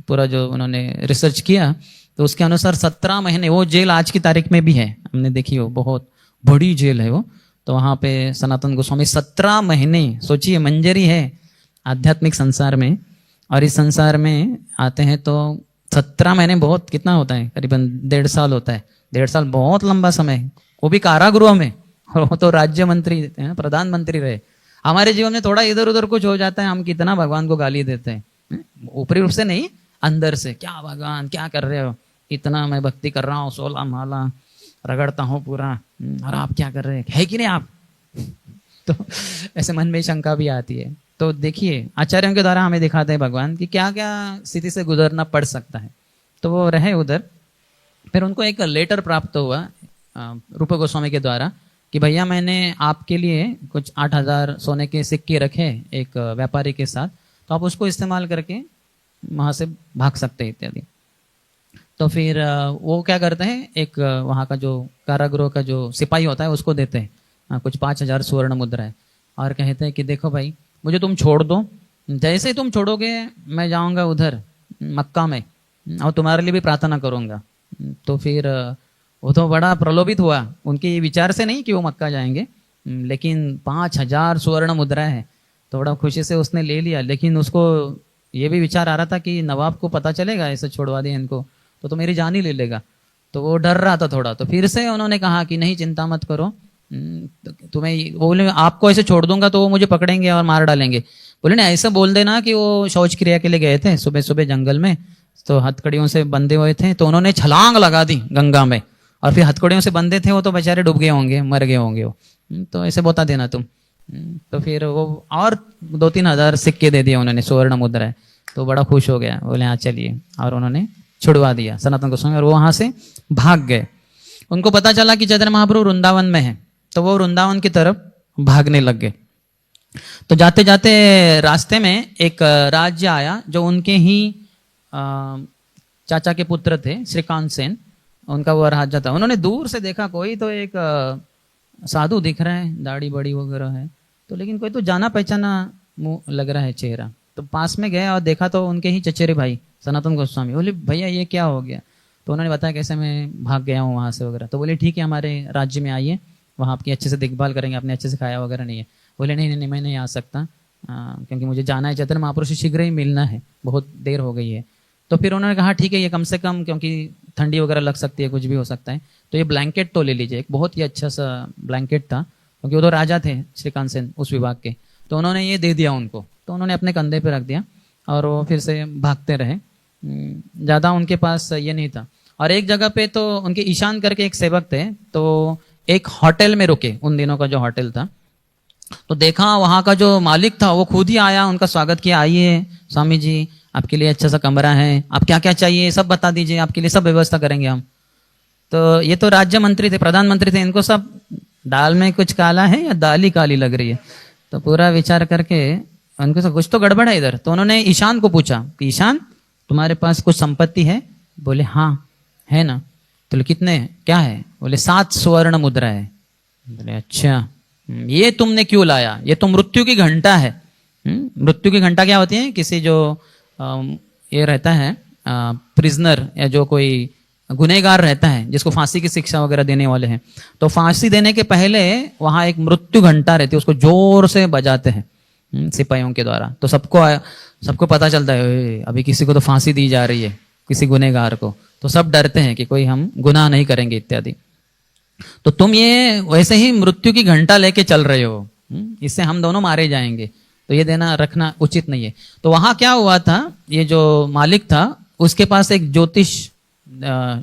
पूरा जो उन्होंने रिसर्च किया तो उसके अनुसार 17 महीने, वो जेल आज की तारीख में भी है, हमने देखी हो, बहुत बड़ी जेल है वो। तो वहाँ पे सनातन गोस्वामी 17 महीने, सोचिए मंजरी है आध्यात्मिक संसार में, और इस संसार में आते हैं तो 17 महीने बहुत कितना होता है, करीबन 1.5 साल होता है। 1.5 साल बहुत लंबा समय, वो भी कारागृह में। वो तो राज्य मंत्री, प्रधानमंत्री रहे। हमारे जीवन में थोड़ा इधर उधर कुछ हो जाता है, हम कितना भगवान को गाली देते हैं, ऊपरी रूप से नहीं, अंदर से, क्या भगवान क्या कर रहे हो, इतना मैं भक्ति कर रहा हूँ, 16 माला रगड़ता हूँ पूरा, और आप क्या कर रहे हैं कि नहीं आप? तो ऐसे मन में शंका भी आती है। तो देखिए आचार्यों के द्वारा हमें दिखाते हैं भगवान कि क्या क्या स्थिति से गुजरना पड़ सकता है। तो वो रहे उधर। फिर उनको एक लेटर प्राप्त हुआ रूप गोस्वामी के द्वारा कि भैया मैंने आपके लिए कुछ 8,000 सोने के सिक्के रखे एक व्यापारी के साथ, तो आप उसको इस्तेमाल करके वहाँ से भाग सकते हैं इत्यादि। तो फिर वो क्या करते हैं, एक वहाँ का जो कारागृह का जो सिपाही होता है उसको देते हैं कुछ 5,000 स्वर्ण मुद्राएं, और कहते हैं कि देखो भाई मुझे तुम छोड़ दो, जैसे ही तुम छोड़ोगे मैं जाऊँगा उधर मक्का में और तुम्हारे लिए भी प्रार्थना करूँगा। तो फिर वो तो बड़ा प्रलोभित हुआ, उनके ये विचार से नहीं कि वो मक्का जाएंगे, लेकिन 5,000 स्वर्ण मुद्राएं है, तो बड़ा खुशी से उसने ले लिया। लेकिन उसको ये भी विचार आ रहा था कि नवाब को पता चलेगा ऐसे छोड़वा दिया इनको तो मेरी जान ही ले लेगा, तो वो डर रहा था थोड़ा। तो फिर से उन्होंने कहा कि नहीं चिंता मत करो, तुम्हें बोले आपको ऐसे छोड़ दूंगा तो वो मुझे पकड़ेंगे और मार डालेंगे। बोले नहीं, ऐसा बोल देना कि वो शौच क्रिया के लिए गए थे सुबह सुबह जंगल में, तो हथकड़ियों से बंधे हुए थे, तो उन्होंने छलांग लगा दी गंगा में, और फिर हथकड़ियों से बंधे थे वो तो बेचारे डूब गए होंगे, मर गए होंगे वो। तो ऐसे बता देना तुम। तो फिर वो और 2-3 हज़ार सिक्के दे दिए उन्होंने, स्वर्ण मुद्रा। तो बड़ा खुश हो गया, बोले हाँ चलिए, और उन्होंने छुड़वा दिया सनातन गोस्वामी, और वो वहां से भाग गए। उनको पता चला कि चैतन्य महाप्रभु वृंदावन में है, तो वो वृंदावन की तरफ भागने लग गए। तो जाते जाते रास्ते में एक राज्य आया जो उनके ही चाचा के पुत्र थे, श्रीकांत सेन, उनका वो राज्य था। उन्होंने दूर से देखा कोई तो एक साधु दिख रहा है, दाढ़ी बड़ी वगैरह है, तो लेकिन कोई तो जाना पहचाना मुंह लग रहा है चेहरा। तो पास में गए और देखा तो उनके ही चचेरे भाई सनातन गोस्वामी। बोले भैया ये क्या हो गया? तो उन्होंने बताया कैसे मैं भाग गया हूँ वहाँ से वगैरह। तो बोले ठीक है हमारे राज्य में आइए, वहाँ आपकी अच्छे से देखभाल करेंगे, आपने अच्छे से खाया वगैरह नहीं है? बोले नहीं नहीं, मैं नहीं आ सकता, क्योंकि मुझे जाना है, चैतन्य महापुरुष से शीघ्र ही मिलना है, बहुत देर हो गई है। तो फिर उन्होंने कहा ठीक है, ये कम से कम, क्योंकि ठंडी वगैरह लग सकती है, कुछ भी हो सकता है, तो ये ब्लैंकेट तो ले लीजिए। एक बहुत ही अच्छा सा ब्लैंकेट था, क्योंकि वो तो राजा थे श्रीकांत सेन उस विभाग के, तो उन्होंने ये दे दिया उनको। तो उन्होंने अपने कंधे पे रख दिया और वो फिर से भागते रहे। ज़्यादा उनके पास ये नहीं था। और एक जगह पे तो उनके ईशान करके एक सेवक थे, तो एक होटल में रुके, उन दिनों का जो होटल था, तो देखा वहाँ का जो मालिक था वो खुद ही आया, उनका स्वागत किया, आइए स्वामी जी आपके लिए अच्छा सा कमरा है, आप क्या क्या चाहिए सब बता दीजिए, आपके लिए सब व्यवस्था करेंगे हम। तो ये तो राज्य मंत्री थे, प्रधानमंत्री थे, इनको सब दाल में कुछ काला है या दाल ही काली लग रही है। तो पूरा विचार करके उनको सब कुछ तो गड़बड़ है इधर। तो उन्होंने ईशान को पूछा कि ईशान तुम्हारे पास कुछ संपत्ति है? बोले हाँ है ना। तो कितने, क्या है? बोले 7 स्वर्ण मुद्रा है। बोले अच्छा, ये तुमने क्यों लाया? ये तो मृत्यु की घंटा है। मृत्यु की घंटा क्या होती है? किसी जो ये रहता है प्रिजनर या जो कोई गुनहगार रहता है जिसको फांसी की शिक्षा वगैरह देने वाले हैं, तो फांसी देने के पहले वहां एक मृत्यु घंटा रहती है, उसको जोर से बजाते हैं सिपाहियों के द्वारा। तो सबको पता चलता है अभी किसी को तो फांसी दी जा रही है, किसी गुनहगार को, तो सब डरते हैं कि कोई हम गुनाह नहीं करेंगे इत्यादि। तो तुम ये वैसे ही मृत्यु की घंटा लेके चल रहे हो, इससे हम दोनों मारे जाएंगे, तो ये देना रखना उचित नहीं है। तो वहां क्या हुआ था, ये जो मालिक था उसके पास एक ज्योतिष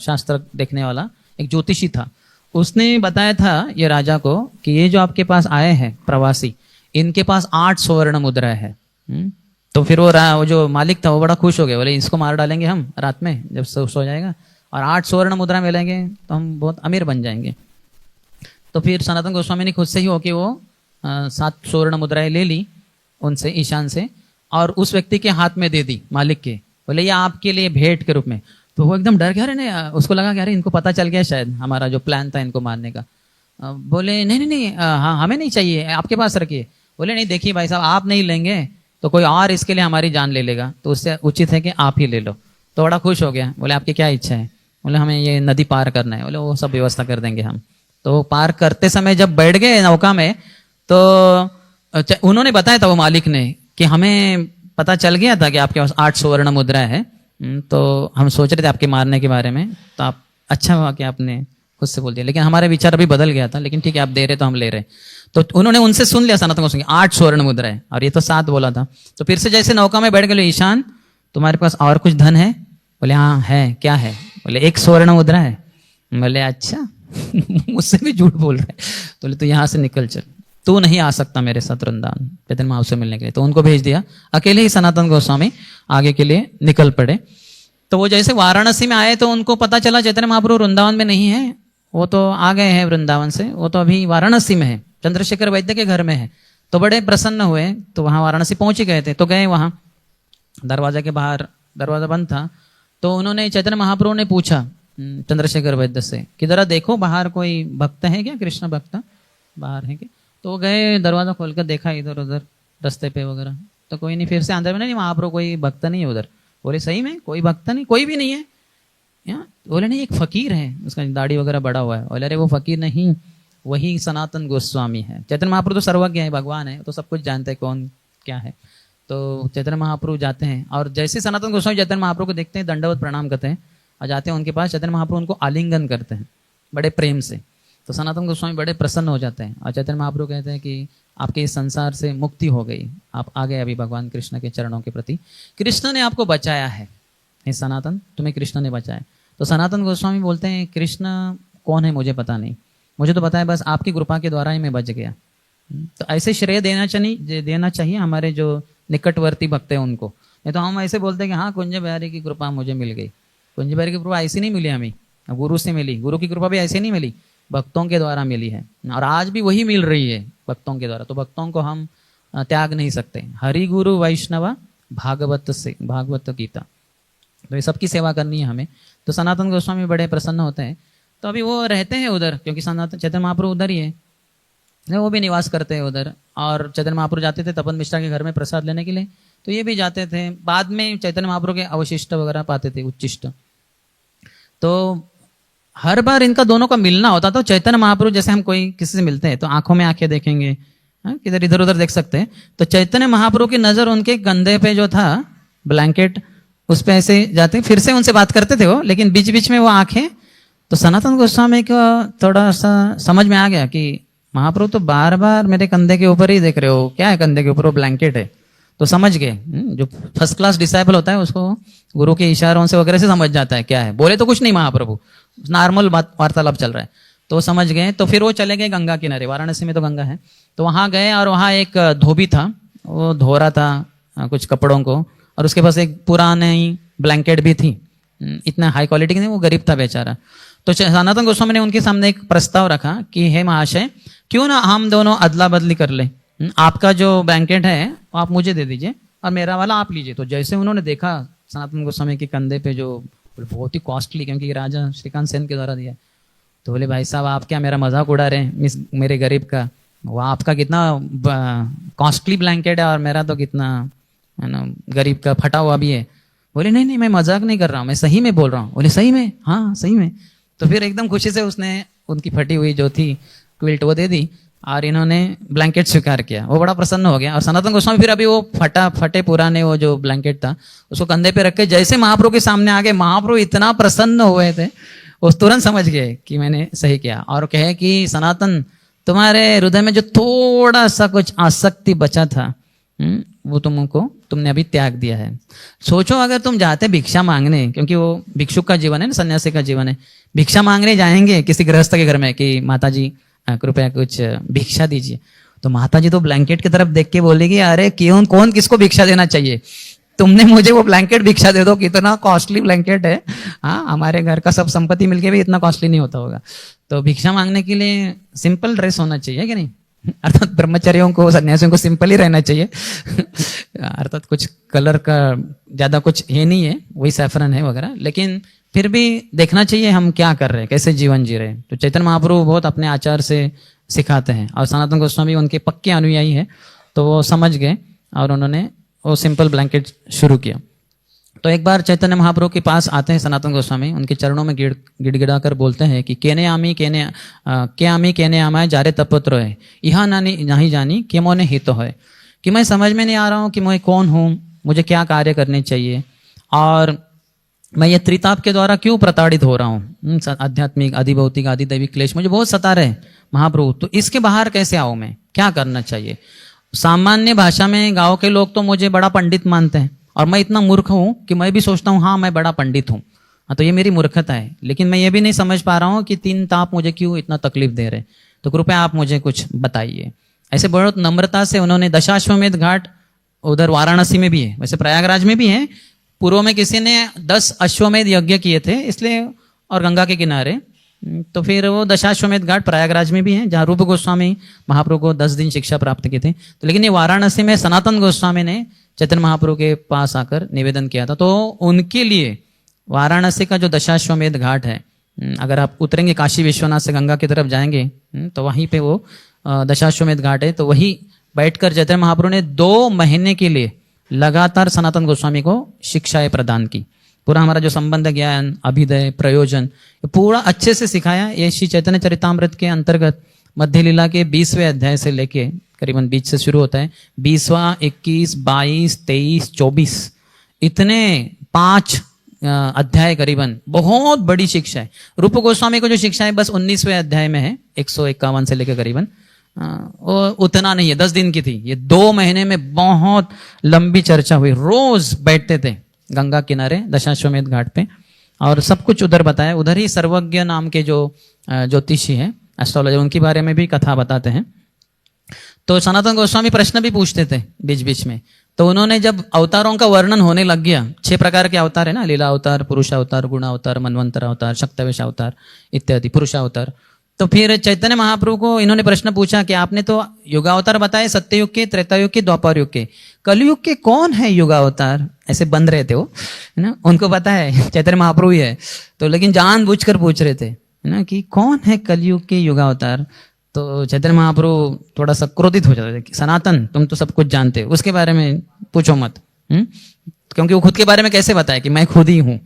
शास्त्र देखने वाला एक ज्योतिषी था। उसने बताया था ये राजा को कि ये जो आपके पास आए हैं प्रवासी, इनके पास 8 स्वर्ण मुद्रा है। तो फिर वो जो मालिक था वो बड़ा खुश हो गया, बोले इसको मार डालेंगे हम रात में जब सो जाएगा, और 8 स्वर्ण मुद्रा मिलेंगे तो हम बहुत अमीर बन जाएंगे। तो फिर सनातन गोस्वामी ने खुद से ही होके वो 7 स्वर्ण मुद्राएं ले ली उनसे, ईशान से, और उस व्यक्ति के हाथ में दे दी मालिक के। बोले ये आपके लिए भेंट के रूप में। तो वो एकदम डर गया, अरे नहीं, उसको लगा कि अरे इनको पता चल गया शायद हमारा जो प्लान था इनको मारने का। बोले नहीं, हाँ हमें नहीं चाहिए, आपके पास रखिए। बोले नहीं देखिए भाई साहब, आप नहीं लेंगे तो कोई और इसके लिए हमारी जान ले लेगा, तो उससे उचित है कि आप ही ले लो। तो बड़ा खुश हो गया, बोले आपकी क्या इच्छा है? बोले हमें ये नदी पार करना है। बोले वो सब व्यवस्था कर देंगे हम। तो पार करते समय जब बैठ गए नौका में, तो उन्होंने बताया था वो मालिक ने कि हमें पता चल गया था कि आपके पास 8 स्वर्ण मुद्रा है, तो हम सोच रहे थे आपके मारने के बारे में, तो आप अच्छा हुआ कि आपने खुद से बोल दिया, लेकिन हमारे विचार अभी बदल गया था, लेकिन ठीक है आप दे रहे तो हम ले रहे। तो उन्होंने उनसे सुन लिया सनातन गोस्वामी 8 स्वर्ण मुद्रा है, और ये तो 7 बोला था। तो फिर से जैसे नौका में बैठ गए, ईशान तुम्हारे पास और कुछ धन है? बोले हाँ है। क्या है? बोले 1 स्वर्ण मुद्रा है। बोले अच्छा मुझसे भी झूठ बोल रहे। बोले तो यहाँ से निकल चल, तू नहीं आ सकता मेरे साथ वृंदावन चैतन्य महाप्रभु से मिलने के लिए। तो उनको भेज दिया, अकेले ही सनातन गोस्वामी आगे के लिए निकल पड़े। तो वो जैसे वाराणसी में आए तो उनको पता चला चैतन्य महाप्रभु वृंदावन में नहीं है, वो तो आ गए हैं वृंदावन से, वो तो अभी वाराणसी में है, चंद्रशेखर वैद्य के घर में है। तो बड़े प्रसन्न हुए, तो वहाँ वाराणसी पहुंच ही गए थे। तो गए वहाँ, दरवाजा के बाहर, दरवाजा बंद था, तो उन्होंने चैतन्य महाप्रभु ने पूछा चंद्रशेखर वैद्य से कि जरा देखो बाहर कोई भक्त है क्या, कृष्ण भक्त बाहर है क्या? तो गए, दरवाजा खोल कर देखा इधर उधर रास्ते पे वगैरह, तो कोई नहीं। फिर से अंदर में नहीं, महाप्रभु कोई भक्त नहीं है उधर। बोले सही में कोई भक्त नहीं, कोई भी नहीं है? बोले नहीं, एक फकीर है, उसका दाढ़ी वगैरह बड़ा हुआ है। बोले अरे वो फकीर नहीं, वही सनातन गोस्वामी है। चैतन्य महाप्रभु तो सर्वज्ञ है, भगवान है, तो सब कुछ जानते हैं कौन क्या है। तो चैतन्य महाप्रभु जाते हैं, और जैसे सनातन गोस्वामी चैतन्य महाप्रभु को देखते हैं, दंडवत प्रणाम करते हैं और जाते हैं उनके पास। चैतन्य महाप्रभु उनको आलिंगन करते हैं बड़े प्रेम से। तो सनातन गोस्वामी बड़े प्रसन्न हो जाते हैं, और चैतन्य महाप्रभु कहते हैं कि आपके इस संसार से मुक्ति हो गई, आप आ गए अभी भगवान कृष्ण के चरणों के प्रति, कृष्ण ने आपको बचाया है। हे सनातन, तुम्हें कृष्ण ने बचाया। तो सनातन गोस्वामी बोलते हैं कृष्ण कौन है मुझे पता नहीं, मुझे तो पता है बस आपकी कृपा के द्वारा ही मैं बच गया। तो ऐसे श्रेय देना चाहिए हमारे जो निकटवर्ती भक्त हैं उनको। नहीं तो हम ऐसे बोलते हैं कि हाँ कुंज बिहारी की कृपा मुझे मिल गई। कुंज बिहारी की कृपा ऐसी नहीं मिली हमें, गुरु से मिली। गुरु की कृपा भी ऐसी नहीं मिली, भक्तों के द्वारा मिली है, और आज भी वही मिल रही है भक्तों के द्वारा। तो भक्तों को हम त्याग नहीं सकते। हरि गुरु वैष्णव भागवत गीता, तो ये सबकी सेवा करनी है हमें। तो सनातन गोस्वामी बड़े प्रसन्न होते हैं। तो अभी वो रहते हैं उधर, क्योंकि सनातन चैतन्य महाप्रभु उधर ही है, वो भी निवास करते हैं उधर। और चैतन्य महाप्रभु जाते थे तपन मिश्रा के घर में प्रसाद लेने के लिए, तो ये भी जाते थे। बाद में चैतन्य महाप्रभु के अवशिष्ट वगैरह पाते थे, उच्चिष्ट। तो हर बार इनका दोनों का मिलना होता। तो चैतन्य महाप्रभु जैसे हम कोई किसी से मिलते हैं तो आंखों में आंखें देखेंगे, किधर इधर उधर देख सकते हैं। तो चैतन्य महाप्रभु की नजर उनके कंधे पे जो था ब्लैंकेट, उस पे ऐसे जाते, फिर से उनसे बात करते थे वो, लेकिन बीच बीच में वो आंखें, तो सनातन गोस्वामी को थोड़ा सा समझ में आ गया कि महाप्रभु तो बार बार मेरे कंधे के ऊपर ही देख रहे हो, क्या है कंधे के ऊपर? वो ब्लैंकेट है। तो समझ गए, जो फर्स्ट क्लास डिसाइबल होता है उसको गुरु के इशारों से वगैरह से समझ जाता है क्या है। बोले तो कुछ नहीं महाप्रभु, नॉर्मल वार्तालाप चल रहा है, तो समझ गए। तो फिर वो चले गए गंगा किनारे, वाराणसी में तो गंगा है, तो वहां गए और वहां एक धोबी था, वो धो रहा था कुछ कपड़ों को, और उसके पास एक पुरानी ब्लैंकेट भी थी, इतना हाई क्वालिटी की नहीं, वो गरीब था बेचारा। तो सनातन गोस्वामी ने उनके सामने एक प्रस्ताव रखा कि हे महाशय, क्यों ना हम दोनों अदला बदली कर ले, आपका जो ब्लैंकेट है वो आप मुझे दे दीजिए और मेरा वाला आप लीजिए। तो जैसे उन्होंने देखा सनातन गोस्वामी के कंधे पे जो बहुत ही कॉस्टली, क्योंकि राजा श्रीकांत सेन के द्वारा दिया, तो बोले भाई साहब आप क्या मेरा मजाक उड़ा रहे हैं मेरे गरीब का? वो आपका कितना कॉस्टली ब्लैंकेट है और मेरा तो कितना है ना गरीब का फटा हुआ भी है। बोले नहीं नहीं मैं मजाक नहीं कर रहा हूँ, मैं सही में बोल रहा हूँ। बोले सही में? हाँ सही में। तो फिर एकदम खुशी से उसने उनकी फटी हुई जो थी क्विल्ट वो दे दी और इन्होंने ब्लैंकेट स्वीकार किया। वो बड़ा प्रसन्न हो गया। और सनातन गोस्वामी फिर अभी वो फटे पुराने वो जो ब्लैंकेट था उसको कंधे पे रख के जैसे महाप्रभु के सामने आ गए, महाप्रभु इतना प्रसन्न हुए थे, वो तुरंत समझ गए कि मैंने सही किया, और कहे कि सनातन तुम्हारे हृदय में जो थोड़ा सा कुछ आसक्ति बचा था वो तुमने अभी त्याग दिया है। सोचो अगर तुम जाते भिक्षा मांगने, क्योंकि वो भिक्षुक का जीवन है ना, सन्यासी का जीवन है, भिक्षा मांगने जाएंगे किसी गृहस्थ के घर में कि माता जी कृपया कुछ भिक्षा दीजिए, तो माता जी तो ब्लैंकेट की तरफ देख के बोलेगी अरे क्यों, कौन किसको भिक्षा देना चाहिए, तुमने मुझे वो ब्लैंकेट भिक्षा दे दो, कितना कॉस्टली ब्लैंकेट है। हाँ हमारे घर का सब संपत्ति मिलके भी इतना कॉस्टली नहीं होता होगा। तो भिक्षा मांगने के लिए सिंपल ड्रेस होना चाहिए कि नहीं, अर्थात ब्रह्मचर्यों को सन्यासियों को सिंपल ही रहना चाहिए अर्थात कुछ कलर का ज्यादा कुछ ये नहीं है, वही सैफरन है वगैरह, लेकिन फिर भी देखना चाहिए हम क्या कर रहे हैं, कैसे जीवन जी रहे हैं। तो चैतन्य महाप्रभु बहुत अपने आचार से सिखाते हैं और सनातन गोस्वामी उनके पक्के अनुयायी है, तो वो समझ गए और उन्होंने वो सिंपल ब्लैंकेट शुरू किया। तो एक बार चैतन्य महाप्रभु के पास आते हैं सनातन गोस्वामी, उनके चरणों में गिड़गिड़ा कर बोलते हैं कि केने आमी केने आमाय जारे तपत्र है यहाँ नानी नहीं जानी कि मोने हित है, कि मैं समझ में नहीं आ रहा हूँ कि मैं कौन हूँ, मुझे क्या कार्य करने चाहिए, और मैं ये त्रिताप के द्वारा क्यों प्रताड़ित हो रहा हूँ, आध्यात्मिक आदिभौतिक आदिदैविक क्लेश मुझे बहुत सता रहे महाप्रभु, तो इसके बाहर कैसे आऊँ, मैं क्या करना चाहिए। सामान्य भाषा में गांव के लोग तो मुझे बड़ा पंडित मानते हैं और मैं इतना मूर्ख हूं कि मैं भी सोचता हूं हाँ मैं बड़ा पंडित हूं, हाँ तो ये मेरी मूर्खता है, लेकिन मैं ये भी नहीं समझ पा रहा हूं कि तीन ताप मुझे क्यों इतना तकलीफ दे रहे, तो कृपया आप मुझे कुछ बताइए। ऐसे बहुत नम्रता से उन्होंने दशाश्वमेध घाट उधर वाराणसी में भी है, वैसे प्रयागराज में भी है, पूर्व में किसी ने 10 अश्वमेध यज्ञ किए थे इसलिए, और गंगा के किनारे, तो फिर वो दशाश्वमेध घाट प्रयागराज में भी है जहाँ रूप गोस्वामी महाप्रभु को 10 दिन शिक्षा प्राप्त की थी। तो लेकिन ये वाराणसी में सनातन गोस्वामी ने चैतन्य महाप्रभु के पास आकर निवेदन किया था, तो उनके लिए वाराणसी का जो दशाश्वमेध घाट है, अगर आप उतरेंगे काशी विश्वनाथ से गंगा की तरफ जाएंगे तो वहीं पे वो दशाश्वमेध घाट है, तो वही बैठकर चैतन्य महाप्रभु ने 2 महीने के लिए लगातार सनातन गोस्वामी को शिक्षाएं प्रदान की। पूरा हमारा जो संबंध ज्ञान अभिदय प्रयोजन पूरा अच्छे से सिखाया। ये श्री चैतन्य चरितामृत के अंतर्गत मध्य लीला के 20वें अध्याय से लेके करीबन 20 से शुरू होता है, 20वां 21 22 23 24 इतने 5 अध्याय करीबन, बहुत बड़ी शिक्षा है। रूप गोस्वामी को जो शिक्षा है बस 19वें अध्याय में है, 151 से लेकर करीबन वो उतना नहीं है, 10 दिन की थी। ये 2 महीने में बहुत लंबी चर्चा हुई, रोज बैठते थे गंगा किनारे दशाश्वमेध घाट पे और सब कुछ उधर बताया। उधर ही सर्वज्ञ नाम के जो ज्योतिषी हैं एस्ट्रोलॉजर, उनके बारे में भी कथा बताते हैं। तो सनातन गोस्वामी प्रश्न भी पूछते थे बीच बीच में, तो उन्होंने जब अवतारों का वर्णन होने लग गया, 6 प्रकार के अवतार है ना, लीला अवतार, पुरुष अवतार, गुण अवतार, मनवंतर अवतार, शक्तवेश अवतार इत्यादि, पुरुष अवतार। तो फिर चैतन्य महाप्रभु को इन्होंने प्रश्न पूछा कि आपने तो युगावतार बताए, सत्ययुग के, त्रेतायुग के, द्वापर युग के, कलयुग के कौन है युगावतार? ऐसे बन रहे थे वो, है ना, उनको पता है चैतन्य महाप्रभु ही है, तो लेकिन जानबूझकर पूछ रहे थे, है ना, कि कौन है कलयुग के युगावतार। तो चैतन्य महाप्रभु थोड़ा सा क्रोधित हो जाते थे, सनातन तुम तो सब कुछ जानते हो, उसके बारे में पूछो मत, क्योंकि वो खुद के बारे में कैसे बताए कि मैं खुद ही हूँ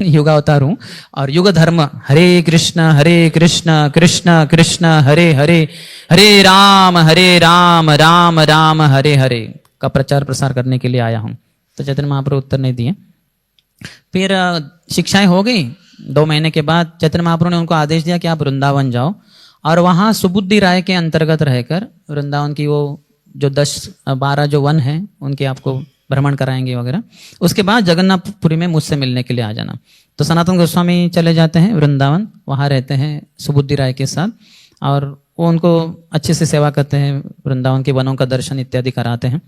युगावतार हूँ। और युग धर्म हरे कृष्ण कृष्ण कृष्ण हरे हरे, हरे राम राम राम हरे हरे का प्रचार प्रसार करने के लिए आया हूँ। तो चैतन्य महाप्रभु उत्तर नहीं दिए। फिर शिक्षाएं हो गई। 2 महीने के बाद चैतन्य महाप्रभु ने उनको आदेश दिया कि आप वृंदावन जाओ और वहाँ सुबुद्धि राय के अंतर्गत रहकर वृंदावन की वो जो 10-12 जो वन है उनके आपको भ्रमण कराएंगे वगैरह। उसके बाद जगन्नाथपुरी में मुझसे मिलने के लिए आ जाना। तो सनातन गोस्वामी चले जाते हैं वृंदावन, वहाँ रहते हैं सुबुद्धि राय के साथ और वो उनको अच्छे से सेवा करते हैं, वृंदावन के वनों का दर्शन इत्यादि कराते हैं।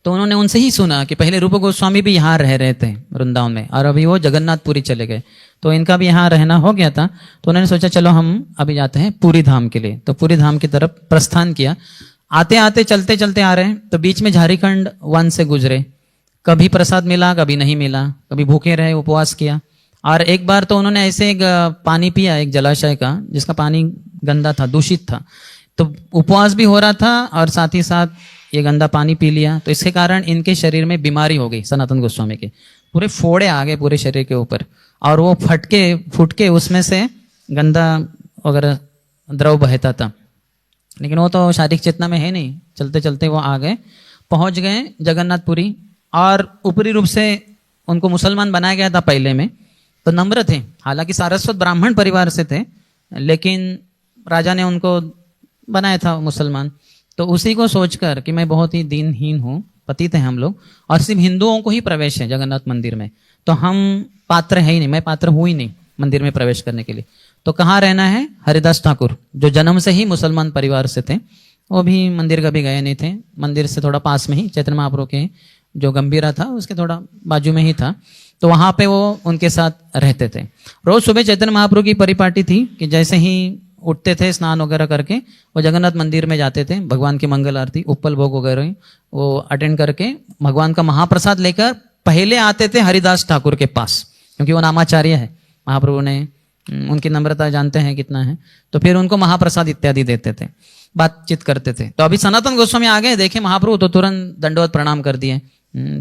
तो उन्होंने उनसे ही सुना कि पहले रूप गोस्वामी भी यहाँ रह रहे थे वृंदावन में और अभी वो जगन्नाथपुरी चले गए, तो इनका भी यहाँ रहना हो गया था। तो उन्होंने सोचा चलो हम अभी जाते हैं पूरी धाम के लिए। तो पूरी धाम की तरफ प्रस्थान किया। आते आते चलते चलते आ रहे हैं तो बीच में झारखंड वन से गुजरे। कभी प्रसाद मिला, कभी नहीं मिला, कभी भूखे रहे, उपवास किया। और एक बार तो उन्होंने ऐसे एक पानी पिया एक जलाशय का जिसका पानी गंदा था, दूषित था। तो उपवास भी हो रहा था और साथ ही साथ ये गंदा पानी पी लिया। तो इसके कारण इनके शरीर में बीमारी हो गई। सनातन गोस्वामी के पूरे फोड़े आ गए पूरे शरीर के ऊपर और वो फुट के उसमें से गंदा वगैरह द्रव बहता था। लेकिन वो तो शारीरिक चेतना में है नहीं। चलते चलते वो आ गए, पहुंच गए जगन्नाथपुरी। और ऊपरी रूप से उनको मुसलमान बनाया गया था पहले में, तो नम्र थे। हालांकि सारस्वत ब्राह्मण परिवार से थे, लेकिन राजा ने उनको बनाया था मुसलमान। तो उसी को सोचकर कि मैं बहुत ही दीनहीन हूँ, पतित हैं हम लोग और सिर्फ हिंदुओं को ही प्रवेश है जगन्नाथ मंदिर में, तो हम पात्र है ही नहीं, मैं पात्र हूँ ही नहीं मंदिर में प्रवेश करने के लिए। तो कहाँ रहना है? हरिदास ठाकुर जो जन्म से ही मुसलमान परिवार से थे, वो भी मंदिर कभी गए नहीं थे। मंदिर से थोड़ा पास में ही चैतन्य महाप्रभु के जो गंभीरा था उसके थोड़ा बाजू में ही था। तो वहाँ पे वो उनके साथ रहते थे। रोज सुबह चैतन्य महाप्रभु की परिपाटी थी कि जैसे ही उठते थे स्नान वगैरह करके वो जगन्नाथ मंदिर में जाते थे, भगवान की मंगल आरती उप्पल भोग वगैरह वो अटेंड करके भगवान का महाप्रसाद लेकर पहले आते थे हरिदास ठाकुर के पास, क्योंकि वो नामाचार्य है। महाप्रभु ने उनकी नम्रता जानते हैं कितना है, तो फिर उनको महाप्रसाद इत्यादि देते थे, बातचीत करते थे। तो अभी सनातन गोस्वामी आ गए, देखे महाप्रभु तो तुरंत दंडवत प्रणाम कर दिए।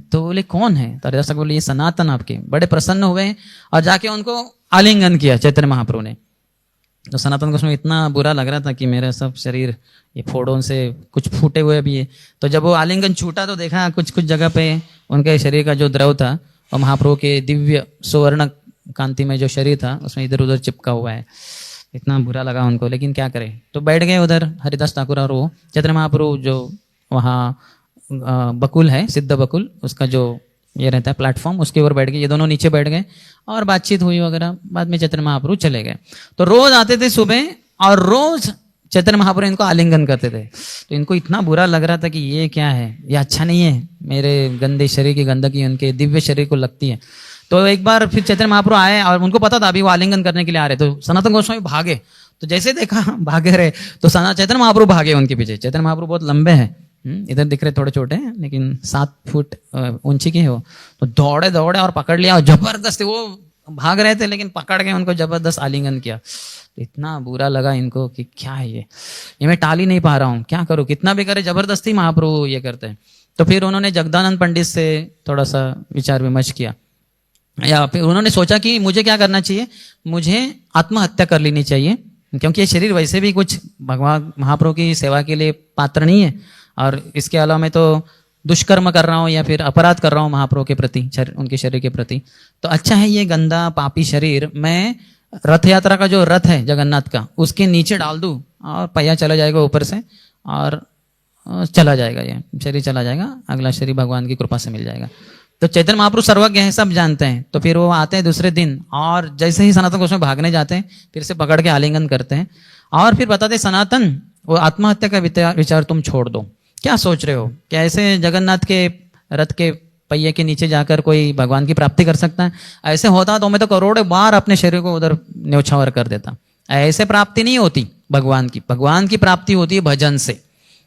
तो बोले कौन है? तो हरिदास ठाकुर बोले ये सनातन आपके। बड़े प्रसन्न हुए और जाके उनको आलिंगन किया चैतन्य महाप्रभु ने। तो सनातन गोस्वामी इतना बुरा लग रहा था कि मेरा सब शरीर ये फोड़ों से कुछ फूटे हुए भी है। तो जब वो आलिंगन छूटा तो देखा कुछ कुछ जगह पे उनके शरीर का जो द्रव था और महाप्रभु के दिव्य सुवर्ण कांति में जो शरीर था उसमें इधर उधर चिपका हुआ है। इतना बुरा लगा उनको, लेकिन क्या करें। तो बैठ गए उधर हरिदास ठाकुर और वो चैतन्य महाप्रभु जो वहाँ बकुल है, सिद्ध बकुल, उसका जो ये रहता है प्लेटफॉर्म, उसके ऊपर बैठ गए। ये दोनों नीचे बैठ गए और बातचीत हुई वगैरह। बाद में चैतन्य महाप्रभु चले गए। तो रोज आते थे सुबह और रोज चैतन्य महाप्रभु इनको आलिंगन करते थे। तो इनको इतना बुरा लग रहा था कि ये क्या है, ये अच्छा नहीं है, मेरे गंदे शरीर की गंदगी उनके दिव्य शरीर को लगती है। तो एक बार फिर चैतन्य महाप्रभु आए और उनको पता था अभी वो आलिंगन करने के लिए आ रहे। तो सनातन गोस्वामी भागे। तो जैसे देखा भागे रहे तो चैतन्य महाप्रभु भागे उनके पीछे। चैतन्य महाप्रभु बहुत लंबे हैं, इधर दिख रहे थोड़े छोटे हैं, लेकिन 7 फुट ऊंची के है वो। तो दौड़े दौड़े और पकड़ लिया और जबरदस्ती, वो भाग रहे थे लेकिन पकड़ के उनको जबरदस्त आलिंगन किया। तो इतना बुरा लगा इनको कि क्या है ये मैं टाल ही नहीं पा रहा हूँ, क्या करूँ, कितना भी करे जबरदस्ती महाप्रभु ये करते हैं। तो फिर उन्होंने जगदानंद पंडित से थोड़ा सा विचार विमर्श किया, या फिर उन्होंने सोचा कि मुझे क्या करना चाहिए, मुझे आत्महत्या कर लेनी चाहिए, क्योंकि ये शरीर वैसे भी कुछ भगवान महाप्रभु की सेवा के लिए पात्र नहीं है और इसके अलावा मैं तो दुष्कर्म कर रहा हूँ या फिर अपराध कर रहा हूँ महाप्रभु के प्रति, उनके शरीर के प्रति। तो अच्छा है ये गंदा पापी शरीर मैं रथ यात्रा का जो रथ है जगन्नाथ का उसके नीचे डाल दूँ और पहिया चला जाएगा ऊपर से और चला जाएगा, ये शरीर चला जाएगा, अगला शरीर भगवान की कृपा से मिल जाएगा। तो चैतन्य महाप्रभु सर्वज्ञ है, सब जानते हैं। तो फिर वो आते हैं दूसरे दिन और जैसे ही सनातन गोस्वामी भागने जाते हैं फिर से पकड़ के आलिंगन करते हैं और फिर बताते सनातन वो आत्महत्या का विचार तुम छोड़ दो, क्या सोच रहे हो, क्या ऐसे जगन्नाथ के रथ के पहिए के नीचे जाकर कोई भगवान की प्राप्ति कर सकता है? ऐसे होता तो मैं तो करोड़ों बार अपने शरीर को उधर न्योछावर कर देता। ऐसे प्राप्ति नहीं होती भगवान की। भगवान की प्राप्ति होती है भजन से।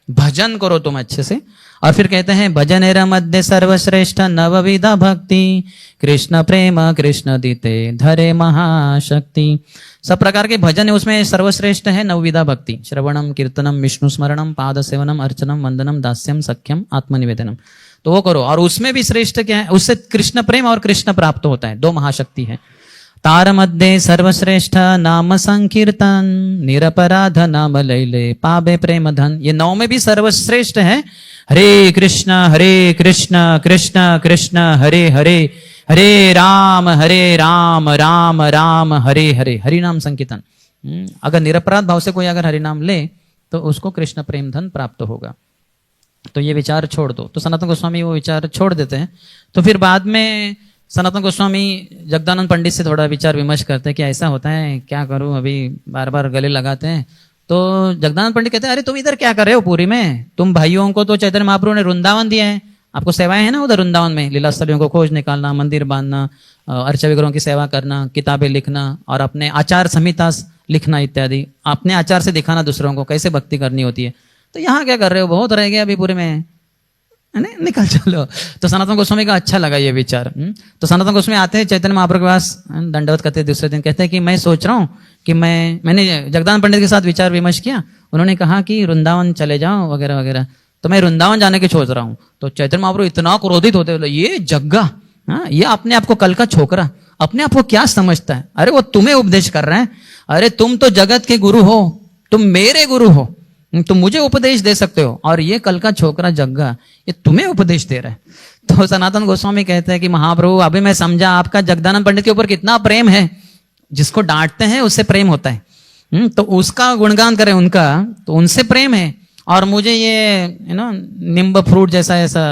भजन करो तुम अच्छे से। और फिर कहते हैं भजनेर मध्य सर्वश्रेष्ठ नवविधा भक्ति, कृष्ण प्रेम कृष्ण दीते धरे महाशक्ति। सब प्रकार के भजन है उसमें सर्वश्रेष्ठ है नवविधा भक्ति, श्रवणम कीर्तनम विष्णु स्मरणम पाद सेवनम अर्चनम वंदनम दास्यम सख्यम आत्मनिवेदनम। तो वो करो। और उसमें भी श्रेष्ठ क्या है, उससे कृष्ण प्रेम और कृष्ण प्राप्त होता है, 2 महाशक्ति है। तार मध्य सर्वश्रेष्ठ नाम संकीर्तन, निरपराध नाम लैले पाबे प्रेम धन। ये 9 में भी सर्वश्रेष्ठ है हरे कृष्ण कृष्ण कृष्ण हरे हरे, हरे राम राम राम हरे हरे, हरि नाम संकीर्तन। अगर निरपराध भाव से कोई अगर हरि नाम ले तो उसको कृष्ण प्रेम धन प्राप्त होगा। तो ये विचार छोड़ दो। तो सनातन गोस्वामी वो विचार छोड़ देते हैं। तो फिर बाद में सनातन गोस्वामी जगदानंद पंडित से थोड़ा विचार विमर्श करते हैं कि ऐसा होता है, क्या करूं, अभी बार बार गले लगाते हैं। तो जगदानंद पंडित कहते हैं, अरे तुम इधर क्या कर रहे हो पुरी में? तुम भाइयों को तो चैतन्य महाप्रभु ने वृंदावन दिया है, आपको सेवाएं हैं ना उधर वृंदावन में, लीला स्थलियों को खोज निकालना, मंदिर बांधना, अर्चा विग्रहों की सेवा करना, किताबें लिखना और अपने आचार संहिता लिखना इत्यादि, अपने आचार से दिखाना दूसरों को कैसे भक्ति करनी होती है। तो यहाँ क्या कर रहे हो, बहुत रह गया अभी पूरे में, निकल चलो। तो सनातन गोस्वामी का अच्छा लगा ये विचार। तो सनातन गोस्वामी आते हैं चैतन्य महाप्रभु के पास, दंडवत करते दूसरे दिन, कहते हैं कि मैं सोच रहा हूँ कि मैंने जगदानंद पंडित के साथ विचार विमर्श किया, उन्होंने कहा कि वृंदावन चले जाओ वगैरह वगैरह, तो मैं वृंदावन जाने की सोच रहा हूँ। तो चैतन्य महाप्रभु इतना क्रोधित होते, बोले ये जग्गा, ये अपने आप को कल का छोकरा, अपने आप को क्या समझता है? अरे वो तुम्हें उपदेश कर रहा है, अरे तुम तो जगत के गुरु हो, तुम मेरे गुरु हो, तुम मुझे उपदेश दे सकते हो, और ये कल का छोकरा जग्गा ये तुम्हें उपदेश दे रहा है। तो सनातन गोस्वामी कहते हैं कि महाप्रभु अभी मैं समझा आपका जगदानंद पंडित के ऊपर कितना प्रेम है, जिसको डांटते हैं उससे प्रेम होता है। तो उसका गुणगान करें उनका, तो उनसे प्रेम है, और मुझे ये नींबू फ्रूट जैसा ऐसा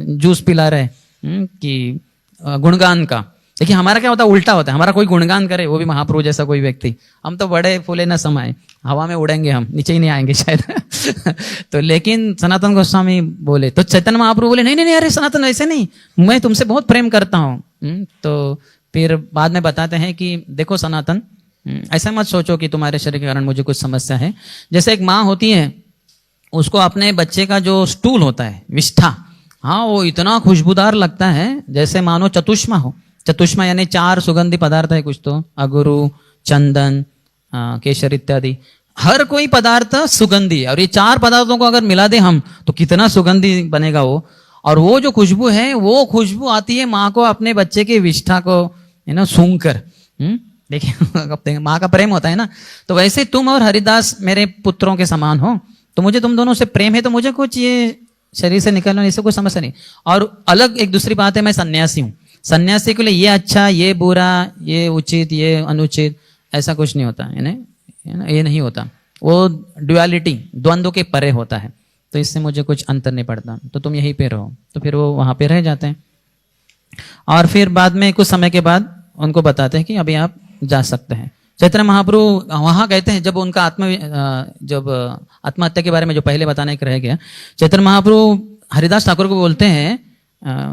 जूस पिला रहे कि गुणगान का। देखिए हमारा क्या होता है, उल्टा होता है, हमारा कोई गुणगान करे, वो भी महाप्रभु जैसा कोई व्यक्ति, हम तो बड़े फूले न समाये, हवा में उड़ेंगे, हम नीचे ही नहीं आएंगे शायद। तो लेकिन सनातन गोस्वामी बोले, तो चैतन्य महाप्रभु बोले नहीं नहीं नहीं, अरे सनातन ऐसे नहीं, मैं तुमसे बहुत प्रेम करता हूँ। तो फिर बाद में बताते हैं कि देखो सनातन, ऐसा मत सोचो कि तुम्हारे शरीर के कारण मुझे कुछ समस्या है। जैसे एक माँ होती है, उसको अपने बच्चे का जो स्टूल होता है, विष्ठा, हाँ वो इतना खुशबूदार लगता है जैसे मानो चतुष्मा हो। चतुष्मा यानी 4 सुगंधी पदार्थ है कुछ, तो अगुरु, चंदन, केसर इत्यादि, हर कोई पदार्थ सुगंधी है। और ये 4 पदार्थों को अगर मिला दे हम तो कितना सुगंधी बनेगा वो। और वो जो खुशबू है, वो खुशबू आती है माँ को अपने बच्चे के विष्ठा को सूंघ कर। देखिए माँ का प्रेम होता है ना। तो वैसे तुम और हरिदास मेरे पुत्रों के समान हो, तो मुझे तुम दोनों से प्रेम है, तो मुझे कुछ ये शरीर से निकलना इससे कोई समस्या नहीं। और अलग एक दूसरी बात है, मैं सन्यासी हूँ, सन्यासी के लिए ये अच्छा, ये बुरा, ये उचित, ये अनुचित, ऐसा कुछ नहीं होता है, ये नहीं होता। वो ड्युअलिटी, द्वंद्व के परे होता है। तो इससे मुझे कुछ अंतर नहीं पड़ता, तो तुम यहीं पे रहो। तो फिर वो वहां पे रह जाते हैं। और फिर बाद में कुछ समय के बाद उनको बताते हैं कि अभी आप जा सकते हैं। चैतन्य महाप्रभु वहां कहते हैं, जब उनका जब आत्महत्या के बारे में जो पहले बताने के रह गया, चैतन्य महाप्रभु हरिदास ठाकुर को बोलते हैं,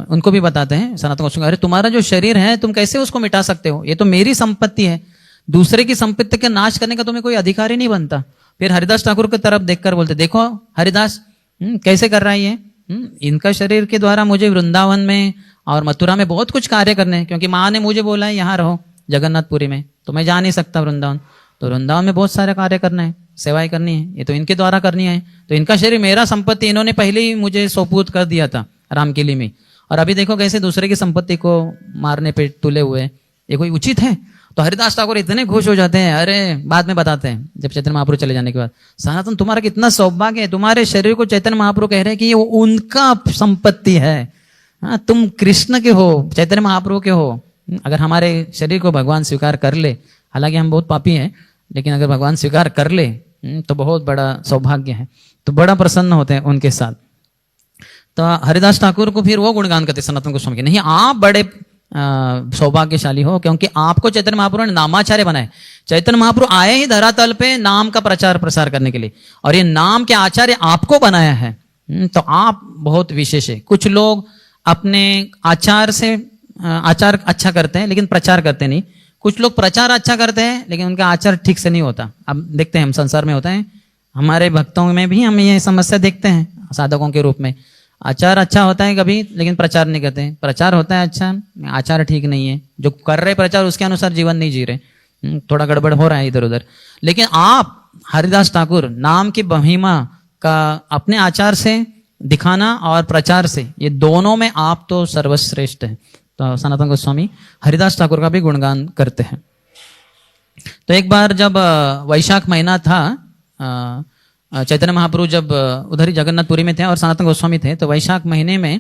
उनको भी बताते हैं सनातन गोस्वामी, अरे तुम्हारा जो शरीर है तुम कैसे उसको मिटा सकते हो, ये तो मेरी संपत्ति है, दूसरे की संपत्ति का नाश करने का तुम्हें कोई अधिकार ही नहीं बनता। फिर हरिदास ठाकुर की तरफ देखकर बोलते, देखो हरिदास कैसे कर रहा है ये, इनका शरीर के द्वारा मुझे वृंदावन में और मथुरा में बहुत कुछ कार्य करने हैं, क्योंकि माँ ने मुझे बोला है यहाँ रहो जगन्नाथपुरी में, तो मैं जा नहीं सकता वृंदावन। तो वृंदावन में बहुत सारे कार्य करना है, सेवाएं करनी है, ये तो इनके द्वारा करनी है। तो इनका शरीर मेरा संपत्ति, इन्होंने पहले ही मुझे सोपूत कर दिया था रामकिली में, और अभी देखो कैसे दूसरे की संपत्ति को मारने पे तुले हुए, ये कोई उचित है? तो हरिदास ठाकुर इतने खुश हो जाते हैं। अरे बाद में बताते हैं, जब चैतन्य महाप्रभु चले जाने के बाद, सनातन तुम्हारा कितना सौभाग्य है, तुम्हारे शरीर को चैतन्य महाप्रभु कह रहे हैं कि ये उनका संपत्ति है। हाँ, तुम कृष्ण के हो, चैतन्य महाप्रभु के हो। अगर हमारे शरीर को भगवान स्वीकार कर ले, हालांकि हम बहुत पापी हैं, लेकिन अगर भगवान स्वीकार कर ले तो बहुत बड़ा सौभाग्य है। तो बड़ा प्रसन्न होते हैं उनके साथ। तो हरिदास ठाकुर को फिर वो गुणगान करते सनातन गोस्वामी के, नहीं आप बड़े सौभाग्यशाली हो, क्योंकि आपको चैतन्य महाप्रभु ने नामाचार्य बनाए। चैतन्य महाप्रभु आए ही धरातल पे नाम का प्रचार प्रसार करने के लिए, और ये नाम के आचार्य आपको बनाया है। तो आप बहुत विशेष है। कुछ लोग अपने आचार से आचार अच्छा करते हैं लेकिन प्रचार करते नहीं, कुछ लोग प्रचार अच्छा करते हैं लेकिन उनका आचार ठीक से नहीं होता। अब देखते हैं हम संसार में होता है, हमारे भक्तों में भी हम ये समस्या देखते हैं साधकों के रूप में। आचार अच्छा होता है कभी, लेकिन प्रचार नहीं करते हैं। प्रचार होता है अच्छा, आचार ठीक नहीं है, जो कर रहे प्रचार उसके अनुसार जीवन नहीं जी रहे, थोड़ा गड़बड़ हो रहा है इधर उधर। लेकिन आप हरिदास ठाकुर नाम की महिमा का अपने आचार से दिखाना और प्रचार से, ये दोनों में आप तो सर्वश्रेष्ठ हैं। तो सनातन गोस्वामी हरिदास ठाकुर का भी गुणगान करते हैं। तो एक बार जब वैशाख महीना था, चैतन्य महाप्रभु जब उधर ही जगन्नाथपुरी में थे और सनातन गोस्वामी थे, तो वैशाख महीने में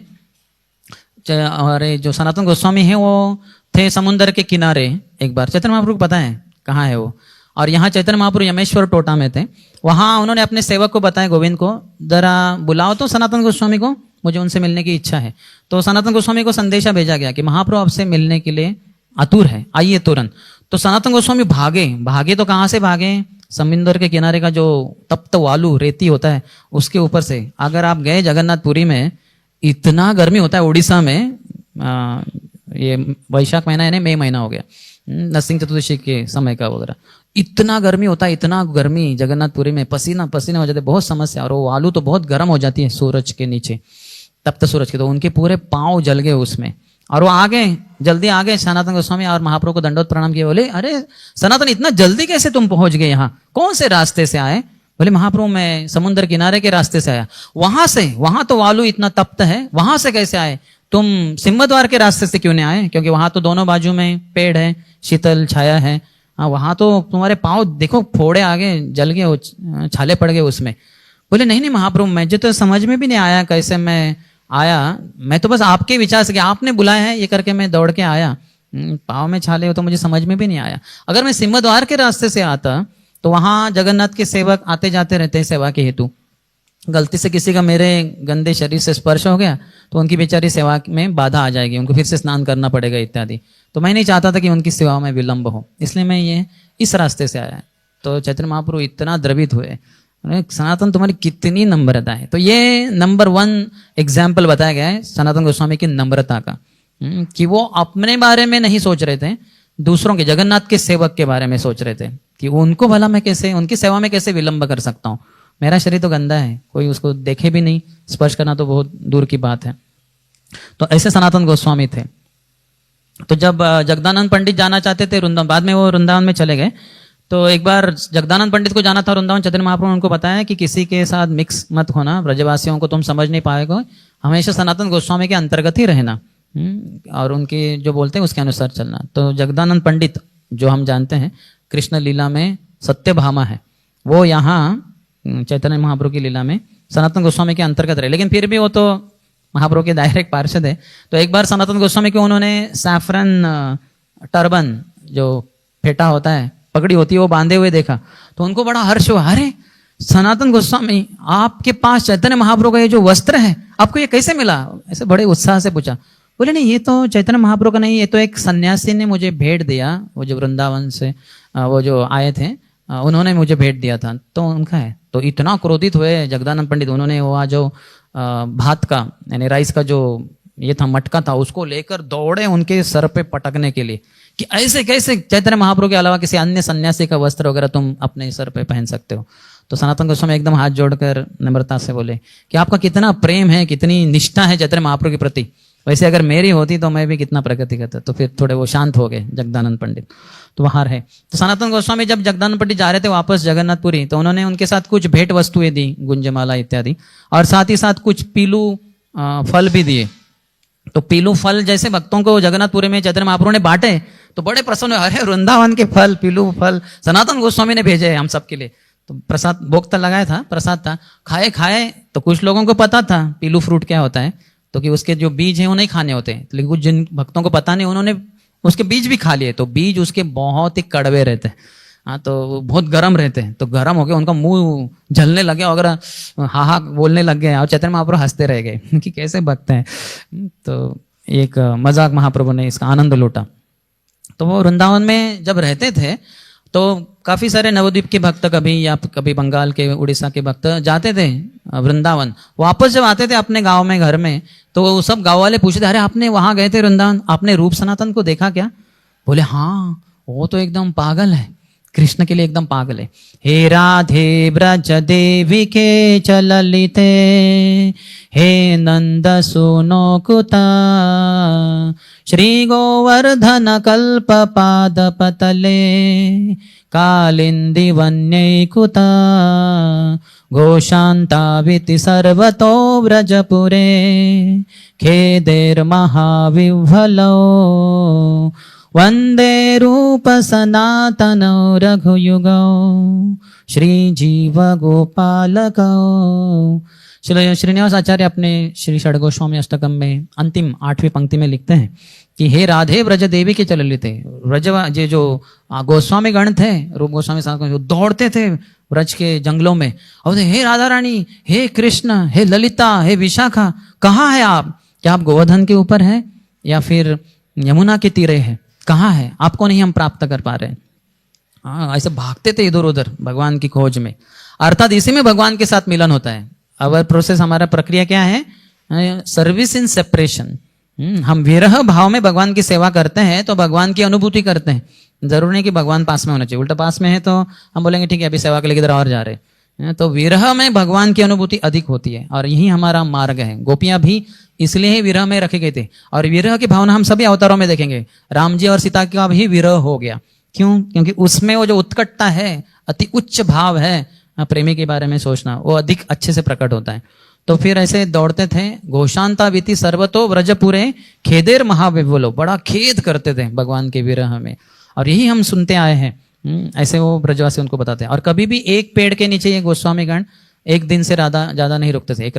और जो सनातन गोस्वामी है वो थे समुन्द्र के किनारे। एक बार चैतन्य महाप्रभु को पता है कहाँ है वो, और यहाँ चैतन्य महाप्रभु यमेश्वर टोटा में थे। वहाँ उन्होंने अपने सेवक को बताया, गोविंद को, जरा बुलाओ तो सनातन गोस्वामी को, मुझे उनसे मिलने की इच्छा है। तो सनातन गोस्वामी को संदेशा भेजा गया कि महाप्रभु आपसे मिलने के लिए आतुर है, आइए तुरंत। तो सनातन गोस्वामी भागे। भागे तो कहाँ से भागे? समुद्र के किनारे का जो तप्त वालू रेती होता है उसके ऊपर से। अगर आप गए जगन्नाथपुरी में, इतना गर्मी होता है उड़ीसा में, ये वैशाख महीना है ना, मई महीना हो गया, नरसिंह चतुर्दशी के समय का वगैरह, इतना गर्मी होता है, इतना गर्मी जगन्नाथपुरी में, पसीना पसीना हो जाते, बहुत समस्या। और वो आलू तो बहुत गर्म हो जाती है सूरज के नीचे, तप्त सूरज के, तो उनके पूरे पाँव जल गए उसमें। और वो आ गए, जल्दी आ गए सनातन गोस्वामी और महाप्रभु को दंडवत प्रणाम किए। बोले, अरे सनातन, इतना जल्दी कैसे तुम पहुंच गए यहाँ, कौन से रास्ते से आए? बोले, महाप्रभु मैं समुद्र किनारे के रास्ते से आया। वहां से? वहां तो वालू इतना तप्त है, वहां से कैसे आए? तुम सिंहद्वार के रास्ते से क्यों नहीं आए? क्योंकि वहां तो दोनों बाजू में पेड़ है, शीतल छाया है। हाँ, वहां तो तुम्हारे पाँव देखो फोड़े आ गए, जल गए, छाले पड़ गए उसमें। बोले, नहीं नहीं महाप्रभु, मुझे तो समझ में भी नहीं आया कैसे मैं आया, मैं तो बस आपके विचार से कि आपने बुलाया है ये करके मैं दौड़ के आया। पाँव में छाले हो तो मुझे समझ में भी नहीं आया। अगर मैं सिंहद्वार के रास्ते से आता तो वहां जगन्नाथ के सेवक आते जाते रहते हैं सेवा के हेतु। गलती से किसी का मेरे गंदे शरीर से स्पर्श हो गया तो उनकी बेचारी सेवा में बाधा आ जाएगी, उनको फिर से स्नान करना पड़ेगा इत्यादि। तो मैं नहीं चाहता था कि उनकी सेवा में विलंब हो, इसलिए मैं ये इस रास्ते से आया। तो चैतन्य महाप्रभु इतना द्रवित हुए, सनातन तुम्हारी कितनी नम्रता है। तो ये नंबर 1 एग्जाम्पल बताया गया है सनातन गोस्वामी की नम्रता का, कि वो अपने बारे में नहीं सोच रहे थे, दूसरों के, जगन्नाथ के सेवक के बारे में सोच रहे थे कि उनको भला मैं कैसे, उनकी सेवा में कैसे विलंब कर सकता हूँ। मेरा शरीर तो गंदा है, कोई उसको देखे भी नहीं, स्पर्श करना तो बहुत दूर की बात है। तो ऐसे सनातन गोस्वामी थे। तो जब जगदानंद पंडित जाना चाहते थे वृंदावन, बाद में वो वृंदावन में चले गए, तो एक बार जगदानंद पंडित को जाना था वृंदावन। चैतन्य महाप्रभु ने उनको बताया कि किसी के साथ मिक्स मत होना, ब्रजवासियों को तुम समझ नहीं पाएगा, हमेशा सनातन गोस्वामी के अंतर्गत ही रहना, और उनके जो बोलते हैं उसके अनुसार चलना। तो जगदानंद पंडित जो हम जानते हैं कृष्ण लीला में सत्यभामा है, वो यहाँ चैतन्य महाप्रभु की लीला में सनातन गोस्वामी के अंतर्गत रहे, लेकिन फिर भी वो तो महाप्रभु के डायरेक्ट पार्षद है। तो एक बार सनातन गोस्वामी को उन्होंने सैफरन टर्बन, जो फेटा होता है, पगड़ी होती है, वो बांधे हुए देखा। तो उनको बड़ा हर्ष हुआ, अरे सनातन गोस्वामी, आपके पास चैतन्य महाप्रभु का ये जो वस्त्र है, आपको ये कैसे मिला? ऐसे बड़े उत्साह से पूछा। बोले, नहीं, ये तो चैतन्य महाप्रभु का नहीं, ये तो एक सन्यासी ने मुझे भेंट दिया, वो जो वृंदावन से वो जो आए थे उन्होंने मुझे भेंट दिया था, तो उनका है। तो इतना क्रोधित हुए जगदानंद पंडित, उन्होंने वो जो भात का यानी राइस का जो ये था मटका था, उसको लेकर दौड़े उनके सर पे पटकने के लिए कि ऐसे कैसे चैतन्य महाप्रभु के अलावा किसी अन्य सन्यासी का वस्त्र वगैरह तुम अपने सर पे पहन सकते हो। तो सनातन गोस्वामी एकदम हाथ जोड़कर नम्रता से बोले कि आपका कितना प्रेम है, कितनी निष्ठा है चैतन्य महाप्रभु के प्रति, वैसे अगर मेरी होती तो मैं भी कितना प्रगति करता। तो फिर थोड़े वो शांत हो गए जगदानंद पंडित, तो बाहर है। तो सनातन गोस्वामी जब जगदानंद पंडित जा रहे थे वापस जगन्नाथपुरी, तो उन्होंने उनके साथ कुछ भेंट वस्तुएं दी, गुंजमाला इत्यादि, और साथ ही साथ कुछ पीलू फल भी दिए। तो पीलू फल जैसे भक्तों को जगन्नाथपुरी में चैतन्य महाप्रभु ने बांटे तो बड़े प्रसन्न हुए, अरे वृंदावन के फल, पीलू फल सनातन गोस्वामी ने भेजे हम सबके लिए। तो प्रसाद भोग तो लगाया था, प्रसाद था, खाए। तो कुछ लोगों को पता था पीलू फ्रूट क्या होता है, तो कि उसके जो बीज हैं वो नहीं खाने होते, लेकिन कुछ जिन भक्तों को पता नहीं उन्होंने उसके बीज भी खा लिए। तो बीज उसके बहुत ही कड़वे रहते हैं, हाँ, तो बहुत गर्म रहते हैं। तो गर्म हो गया, उनका मुंह जलने लग गया वगैरह, हा बोलने लग गए, और चैतन्य महाप्रभु हंसते रह गए कि कैसे भक्त हैं। तो एक मजाक महाप्रभु ने इसका आनंद लूटा। तो वो वृंदावन में जब रहते थे तो काफी सारे नवद्वीप के भक्त कभी या कभी बंगाल के, उड़ीसा के भक्त जाते थे वृंदावन। वापस जब आते थे अपने गांव में, घर में, तो सब गांव वाले पूछते, अरे आपने वहां गए थे वृंदावन, आपने रूप सनातन को देखा क्या? बोले, हाँ, वो तो एकदम पागल है, कृष्ण के लिए एकदम पागल है। हे राधे ब्रज देवी के चललिते, हे नंद सुनो कुता, श्री गोवर्धन कल्प पाद पतले, कालिंदी वन्यै कुता, घोषान्ताविति सर्वतो व्रजपुरे, खेदेर महाविह्वलो, वंदे रूप सनातनो रघुयुगो, श्री जीव गोपालको, श्री श्रीनिवास आचार्य अपने श्री षड गोस्वामी अष्टकम में अंतिम 8वीं पंक्ति में लिखते हैं कि हे राधे ब्रज देवी के चललिते, ब्रज ये जो गोस्वामी गण थे, रूप गोस्वामी साहब जो दौड़ते थे ब्रज के जंगलों में, और हे राधा रानी, हे कृष्ण, हे ललिता, हे विशाखा, कहाँ है आप? क्या आप गोवर्धन के ऊपर है या फिर यमुना के तीरे हैं? कहाँ है? आपको नहीं हम प्राप्त कर पा रहे। हाँ, ऐसे भागते थे इधर उधर भगवान की खोज में। अर्थात इसी में भगवान के साथ मिलन होता है। अवर प्रोसेस, हमारा प्रक्रिया क्या है? Service in separation. हम विरह भाव में भगवान की सेवा करते हैं तो भगवान की अनुभूति करते हैं। जरूर नहीं कि भगवान पास में होना चाहिए, उल्टा पास में है तो हम बोलेंगे ठीक है अभी सेवा के लिए किधर और जा रहे हैं। तो विरह में भगवान की अनुभूति अधिक होती है और यही हमारा मार्ग है। गोपियां भी इसलिए ही विरह में रखे गए थे और विरह की भावना हम सभी अवतारों में देखेंगे। राम जी और सीता का भी विरह हो गया। क्यों? क्योंकि उसमें वो जो उत्कटता है, अति उच्च भाव है प्रेमी के बारे में सोचना, वो अधिक अच्छे से प्रकट होता है। तो फिर ऐसे दौड़ते थे। घोषांता बीती सर्वतो व्रजपुरे खेदेर महाविवलो, बड़ा खेद करते थे भगवान के विरह में, और यही हम सुनते आए हैं। ऐसे वो ब्रजवासी उनको बताते हैं। और कभी भी एक पेड़ के नीचे ये गोस्वामी गण एक दिन से ज्यादा नहीं रुकते थे। एक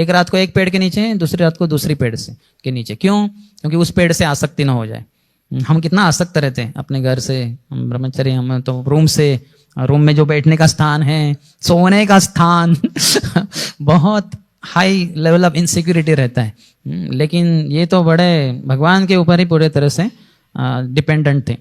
रात को एक पेड़ के नीचे, दूसरी रात को दूसरी पेड़ से के नीचे। क्यों? क्योंकि उस पेड़ से आसक्ति ना हो जाए। हम कितना आसक्त रहते हैं अपने घर से, हम ब्रह्मचर्य, हम तो रूम में जो बैठने का स्थान है, सोने का स्थान बहुत हाई लेवल ऑफ इनसिक्योरिटी रहता है। लेकिन ये तो बड़े भगवान के ऊपर ही पूरे तरह से डिपेंडेंट थे।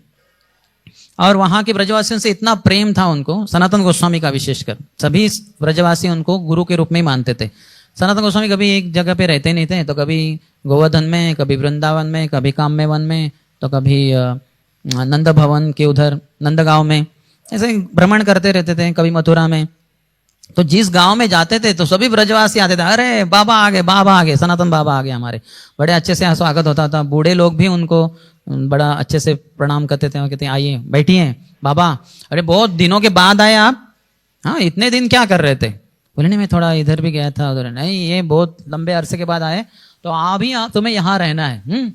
और वहां के ब्रजवासियों से इतना प्रेम था उनको, सनातन गोस्वामी का विशेषकर, सभी ब्रजवासी उनको गुरु के रूप में ही मानते थे। सनातन गोस्वामी कभी एक जगह पे रहते नहीं थे, तो कभी गोवर्धन में, कभी वृंदावन में, कभी काम्य वन में, तो कभी नंद भवन के उधर नंदगांव में, ऐसे भ्रमण करते रहते थे। कभी मथुरा में। तो जिस गांव में जाते थे तो सभी ब्रजवासी आते थे, अरे बाबा आ गए, सनातन बाबा आ गए हमारे। बड़े अच्छे से स्वागत होता था। बूढ़े लोग भी उनको बड़ा अच्छे से प्रणाम करते थे, कहते आइए बैठिए बाबा। अरे बहुत दिनों के बाद आए आप? हाँ, इतने दिन क्या कर रहे थे? बोले नहीं मैं थोड़ा इधर भी गया था उधर। नहीं, ये बहुत लंबे अरसे के बाद आए, तो अभी तुम्हें यहाँ रहना है,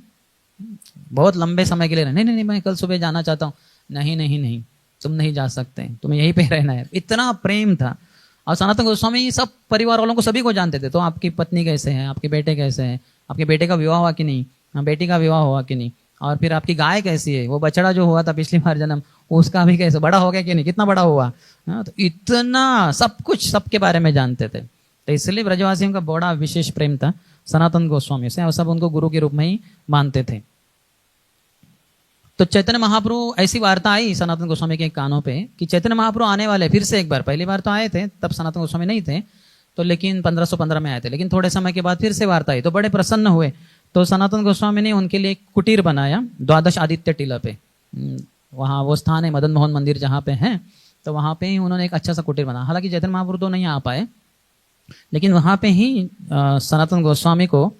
बहुत लंबे समय के लिए रहना। नहीं, मैं कल सुबह जाना चाहता हूँ। नहीं, तुम नहीं जा सकते, तुम्हें यहीं पे रहना है। इतना प्रेम था। और सनातन गोस्वामी सब परिवार वालों को, सभी को जानते थे। तो आपकी पत्नी कैसे है, आपके बेटे कैसे हैं, आपके बेटे का विवाह हुआ कि नहीं, बेटी का विवाह हुआ कि नहीं, और फिर आपकी गाय कैसी है, वो बछड़ा जो हुआ था पिछली बार जन्म, उसका भी कैसे बड़ा हो गया कि नहीं, कितना बड़ा हुआ। तो इतना सब कुछ सबके बारे में जानते थे। तो इसलिए ब्रजवासियों का बड़ा विशेष प्रेम था सनातन गोस्वामी से, और सब उनको गुरु के रूप में ही मानते थे। तो चैतन्य महाप्रभु, ऐसी वार्ता आई सनातन गोस्वामी के कानों पे कि चैतन्य महाप्रभु आने वाले फिर से एक बार। पहली बार तो आए थे, तब सनातन गोस्वामी नहीं थे, तो लेकिन 1515 में आए थे। लेकिन थोड़े समय के बाद फिर से वार्ता आई, तो बड़े प्रसन्न हुए। तो सनातन गोस्वामी ने उनके लिए एक कुटीर बनाया द्वादश आदित्य टीला पे। वहाँ वो स्थान है मदन मोहन मंदिर जहाँ पे है, तो वहाँ पे ही उन्होंने एक अच्छा सा कुटीर बनाया। हालांकि चैतन्य महाप्रभु तो नहीं आ पाए, लेकिन वहाँ पे ही सनातन गोस्वामी को,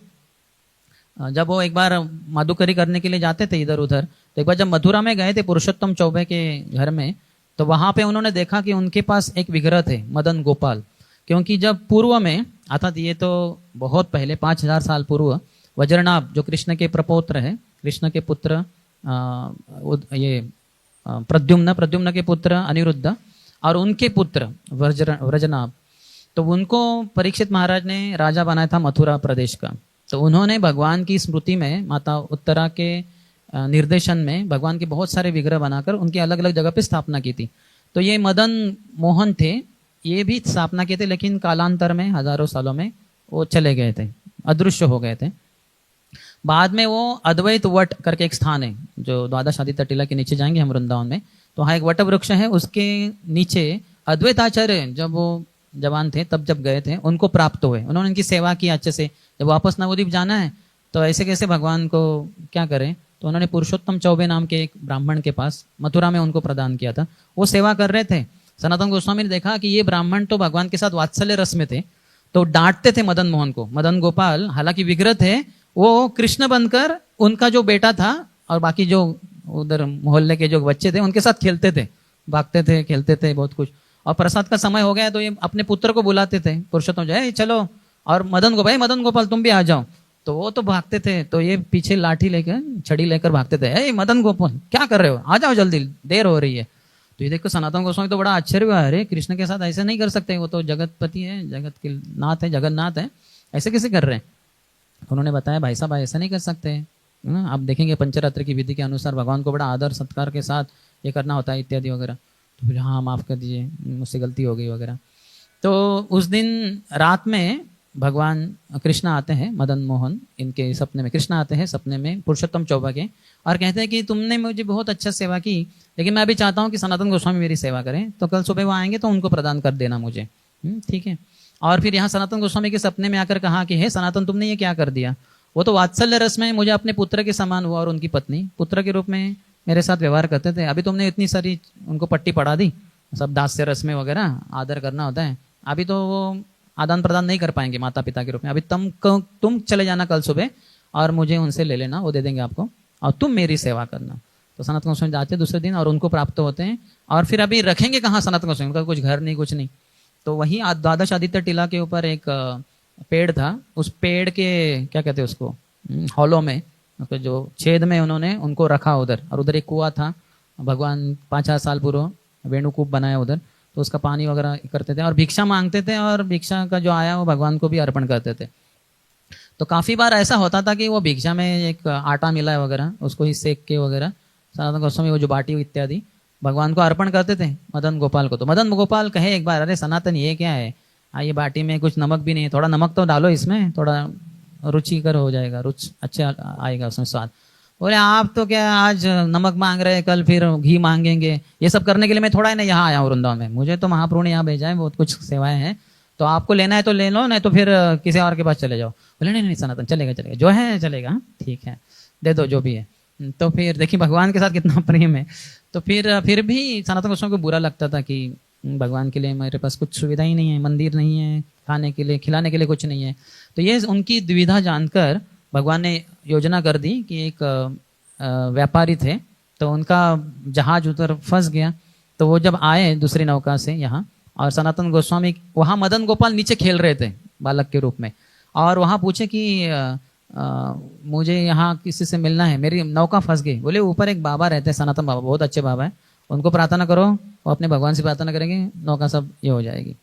जब वो एक बार मधुकरी करने के लिए जाते थे इधर उधर, तो एक बार जब मथुरा में गए थे पुरुषोत्तम चौबे के घर में, तो वहां पे उन्होंने देखा कि उनके पास एक विग्रह थे, मदन गोपाल। क्योंकि जब पूर्व में, अर्थात ये तो बहुत पहले 5000 साल पूर्व, वज्रनाभ जो कृष्ण के प्रपौत्र है, कृष्ण के पुत्र प्रद्युम्न के पुत्र अनिरुद्ध और उनके पुत्र व्रजनाभ, तो उनको परीक्षित महाराज ने राजा बनाया था मथुरा प्रदेश का। तो उन्होंने भगवान की स्मृति में, माता उत्तरा के निर्देशन में, भगवान के बहुत सारे विग्रह बनाकर उनकी अलग अलग जगह पे स्थापना की थी। तो ये मदन मोहन थे, ये भी स्थापना किए थे, लेकिन कालांतर में हजारों सालों में वो चले गए थे, अदृश्य हो गए थे। बाद में वो अद्वैत वट करके एक स्थान है, जो द्वादश आदित्य टीला के नीचे जाएंगे हम वृंदावन में, तो वहाँ एक वट वृक्ष है, उसके नीचे अद्वैताचार्य जब वो जवान थे तब जब गए थे, उनको प्राप्त हुए। उन्होंने उनकी सेवा की अच्छे से। जब वापस नवद्वीप जाना है तो ऐसे कैसे भगवान को क्या करें, तो उन्होंने पुरुषोत्तम चौबे नाम के एक ब्राह्मण के पास मथुरा में उनको प्रदान किया था। वो सेवा कर रहे थे। सनातन गोस्वामी ने देखा कि ये ब्राह्मण तो भगवान के साथ वात्सल्य रस में थे, तो डांटते थे मदन मोहन को। मदन गोपाल हालांकि विग्रह थे, वो कृष्ण बनकर उनका जो बेटा था और बाकी जो उधर मोहल्ले के जो बच्चे थे उनके साथ खेलते थे, भागते थे, खेलते थे बहुत कुछ। और प्रसाद का समय हो गया तो ये अपने पुत्र को बुलाते थे, पुरुषोत्तम जय चलो, और मदन गोपाल तुम भी आ जाओ। तो वो तो भागते थे, तो ये पीछे लाठी लेकर, छड़ी लेकर भागते थे, मदन गोपाल क्या कर रहे हो, आ जाओ जल्दी, देर हो रही है। तो ये देखो सनातन गोस्वामी तो बड़ा आश्चर्य हुआ, अरे कृष्ण के साथ ऐसे नहीं कर सकते, वो तो जगतपति है, जगत के नाथ है, जगन्नाथ है, ऐसे कैसे कर रहे हैं। उन्होंने बताया भाई साहब ऐसा नहीं कर सकते, आप देखेंगे पंचरात्र की विधि के अनुसार भगवान को बड़ा आदर सत्कार के साथ ये करना होता है इत्यादि वगैरह। तो फिर हाँ माफ़ कर दीजिए, मुझसे गलती हो गई वगैरह। तो उस दिन रात में भगवान कृष्ण आते हैं, मदन मोहन इनके सपने में कृष्ण आते हैं सपने में पुरुषोत्तम चौबा के, और कहते हैं कि तुमने मुझे बहुत अच्छा सेवा की, लेकिन मैं अभी चाहता हूँ कि सनातन गोस्वामी मेरी सेवा करें, तो कल सुबह वो आएंगे तो उनको प्रदान कर देना मुझे, ठीक है। और फिर यहाँ सनातन गोस्वामी के सपने में आकर कहा कि हे सनातन तुमने ये क्या कर दिया। वो तो वात्सल्य रस में मुझे अपने पुत्र के समान हुआ और उनकी पत्नी पुत्र के रूप में मेरे साथ व्यवहार करते थे, अभी तुमने इतनी सारी उनको पट्टी पढ़ा दी, सब दास्य रस में वगैरह आदर करना होता है, अभी तो वो आदान प्रदान नहीं कर पाएंगे माता पिता के रूप में, अभी तुम चले जाना कल सुबह और मुझे उनसे ले लेना, वो दे देंगे आपको, और तुम मेरी सेवा करना। तो सनातन गोस्वामी जाते हैं दूसरे दिन और उनको प्राप्त होते हैं। और फिर अभी रखेंगे कहाँ सनातन गोस्वामी, उनका कुछ घर नहीं कुछ नहीं। तो वहीं द्वादश आदित्य टीला के ऊपर एक पेड़ था, उस पेड़ के क्या कहते हैं उसको, हॉलो में जो छेद में उन्होंने उनको रखा उधर, और उधर एक कुआं था, भगवान 5,000 साल पूर्व वेणुकूप बनाया उधर, तो उसका पानी वगैरह करते थे और भिक्षा मांगते थे, और भिक्षा का जो आया वो भगवान को भी अर्पण करते थे। तो काफ़ी बार ऐसा होता था कि वो भिक्षा में एक आटा मिला है वगैरह, उसको ही सेक के वगैरह सनातन गोस्वामी वो जो बाटी इत्यादि भगवान को अर्पण करते थे मदन गोपाल को। तो मदन गोपाल कहे एक बार, अरे सनातन ये क्या है, ये बाटी में कुछ नमक भी नहीं है, थोड़ा नमक तो डालो इसमें, थोड़ा रुचिकर हो जाएगा, रुच अच्छा आएगा उसमें स्वाद। बोले आप तो क्या आज नमक मांग रहे हैं, कल फिर घी मांगेंगे, ये सब करने के लिए मैं थोड़ा ही ना यहाँ आया हूँ वृंदावन में, मुझे तो महाप्रभु ने यहाँ भेजा है, बहुत कुछ सेवाएं हैं, तो आपको लेना है तो ले लो, नहीं तो फिर किसी और के पास चले जाओ। बोले नहीं नहीं सनातन चलेगा चलेगा, जो है चलेगा, ठीक है दे दो जो भी है। तो फिर देखिए भगवान के साथ कितना प्रेम है। तो फिर भी सनातन गोस्वामी को बुरा लगता था कि भगवान के लिए मेरे पास कुछ सुविधा ही नहीं है, मंदिर नहीं है, खाने के लिए खिलाने के लिए कुछ नहीं है। तो ये उनकी दुविधा जानकर भगवान ने योजना कर दी कि एक व्यापारी थे, तो उनका जहाज उधर फंस गया, तो वो जब आए दूसरी नौका से यहाँ, और सनातन गोस्वामी वहाँ मदन गोपाल नीचे खेल रहे थे बालक के रूप में, और वहाँ पूछे कि मुझे यहाँ किसी से मिलना है, मेरी नौका फंस गई। बोले ऊपर एक बाबा रहते हैं सनातन बाबा, बहुत अच्छे बाबा है, उनको प्रार्थना करो, वो अपने भगवान से प्रार्थना करेंगे, नौका सब ये हो जाएगी,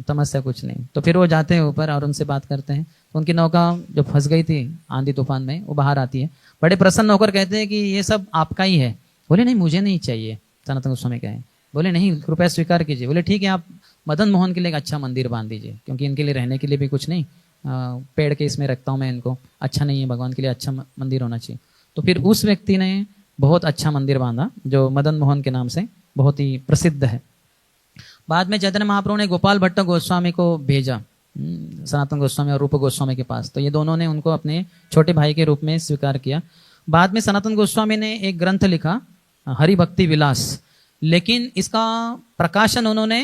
समस्या कुछ नहीं। तो फिर वो जाते हैं ऊपर और उनसे बात करते हैं, तो उनकी नौका जो फंस गई थी आंधी तूफान में वो बाहर आती है, बड़े प्रसन्न होकर कहते हैं कि ये सब आपका ही है। बोले नहीं मुझे नहीं चाहिए, सनातन गोस्वामी कहे। बोले नहीं कृपया स्वीकार कीजिए। बोले ठीक है आप मदन मोहन के लिए एक अच्छा मंदिर बांध दीजिए, क्योंकि इनके लिए रहने के लिए भी कुछ नहीं, पेड़ के इसमें रखता हूँ मैं इनको, अच्छा नहीं है, भगवान के लिए अच्छा मंदिर होना चाहिए। तो फिर उस व्यक्ति ने बहुत अच्छा मंदिर बांधा जो मदन मोहन के नाम से बहुत ही प्रसिद्ध है। बाद में चैतन्य महाप्रभु ने गोपाल भट्ट गोस्वामी को भेजा सनातन गोस्वामी और रूप गोस्वामी के पास, तो ये दोनों ने उनको अपने छोटे भाई के रूप में स्वीकार किया। बाद में सनातन गोस्वामी ने एक ग्रंथ लिखा हरि भक्ति विलास, लेकिन इसका प्रकाशन उन्होंने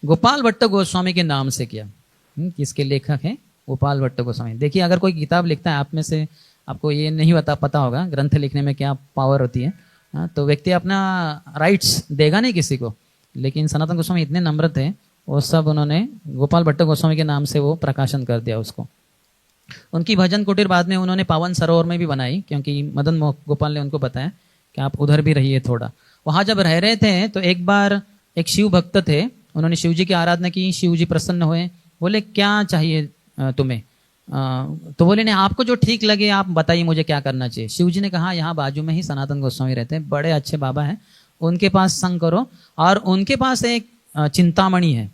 गोपाल भट्ट गोस्वामी के नाम से किया। किसके लेखक हैं? गोपाल भट्ट गोस्वामी। देखिए अगर कोई किताब लिखता है, आप में से आपको ये नहीं पता होगा ग्रंथ लिखने में क्या पावर होती है, तो व्यक्ति अपना राइट्स देगा नहीं किसी को, लेकिन सनातन गोस्वामी इतने नम्र थे, वो सब उन्होंने गोपाल भट्ट गोस्वामी के नाम से वो प्रकाशन कर दिया उसको। उनकी भजन कुटीर बाद में उन्होंने पावन सरोवर में भी बनाई, क्योंकि मदन गोपाल ने उनको बताया कि आप उधर भी रहिए थोड़ा। वहाँ जब रह रहे थे तो एक बार एक शिव भक्त थे, उन्होंने शिव जी की आराधना की, शिव जी प्रसन्न हुए, बोले क्या चाहिए तुम्हें? तो बोले नहीं आपको जो ठीक लगे आप बताइए मुझे क्या करना चाहिए। शिव जी ने कहा यहाँ बाजू में ही सनातन गोस्वामी रहते हैं, बड़े अच्छे बाबा हैं, उनके पास संग करो, और उनके पास एक चिंतामणि है,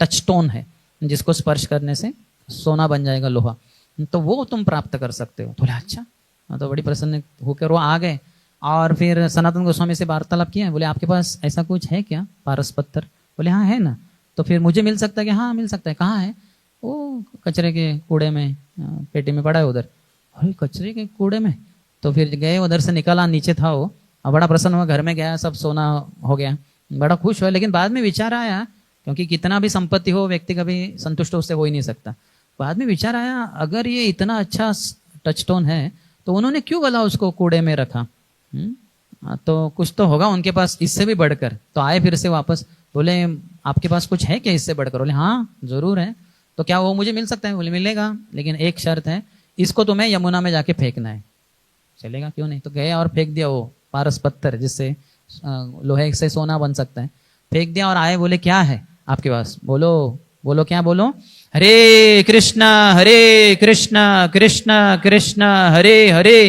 टच स्टोन है, जिसको स्पर्श करने से सोना बन जाएगा, लोहा, तो वो तुम प्राप्त कर सकते हो। बोले अच्छा, तो बड़ी प्रसन्न होकर वो आ गए और फिर सनातन गोस्वामी से वार्तालाप किया। बोले आपके पास ऐसा कुछ है क्या पारस पत्थर? बोले हाँ है ना। तो फिर मुझे मिल सकता है कि हाँ मिल सकता है। कहाँ है? वो कचरे के कूड़े में पेटी में पड़ा है उधर। अरे कचरे के कूड़े में? तो फिर गए उधर से निकाला, नीचे था वो, और बड़ा प्रसन्न हुआ, घर में गया, सब सोना हो गया, बड़ा खुश हुआ। लेकिन बाद में विचार आया, क्योंकि कितना भी संपत्ति हो व्यक्ति कभी संतुष्ट उससे हो ही नहीं सकता। बाद में विचार आया अगर ये इतना अच्छा टचस्टोन है तो उन्होंने क्यों भला उसको कूड़े में रखा? तो कुछ तो होगा उनके पास इससे भी बढ़कर। तो आए फिर से वापस, बोले आपके पास कुछ है क्या इससे बढ़कर? बोले हाँ जरूर है। तो क्या वो मुझे मिल सकता है? बोले मिलेगा, लेकिन एक शर्त है, इसको तुम्हें यमुना में जाके फेंकना है। चलेगा, क्यों नहीं। तो गए और फेंक दिया वो पारस पत्थर, जिससे लोहे से सोना बन सकता है। फेंक दिया और आए, बोले क्या है आपके पास, बोलो बोलो क्या, बोलो हरे कृष्ण कृष्ण कृष्ण हरे हरे,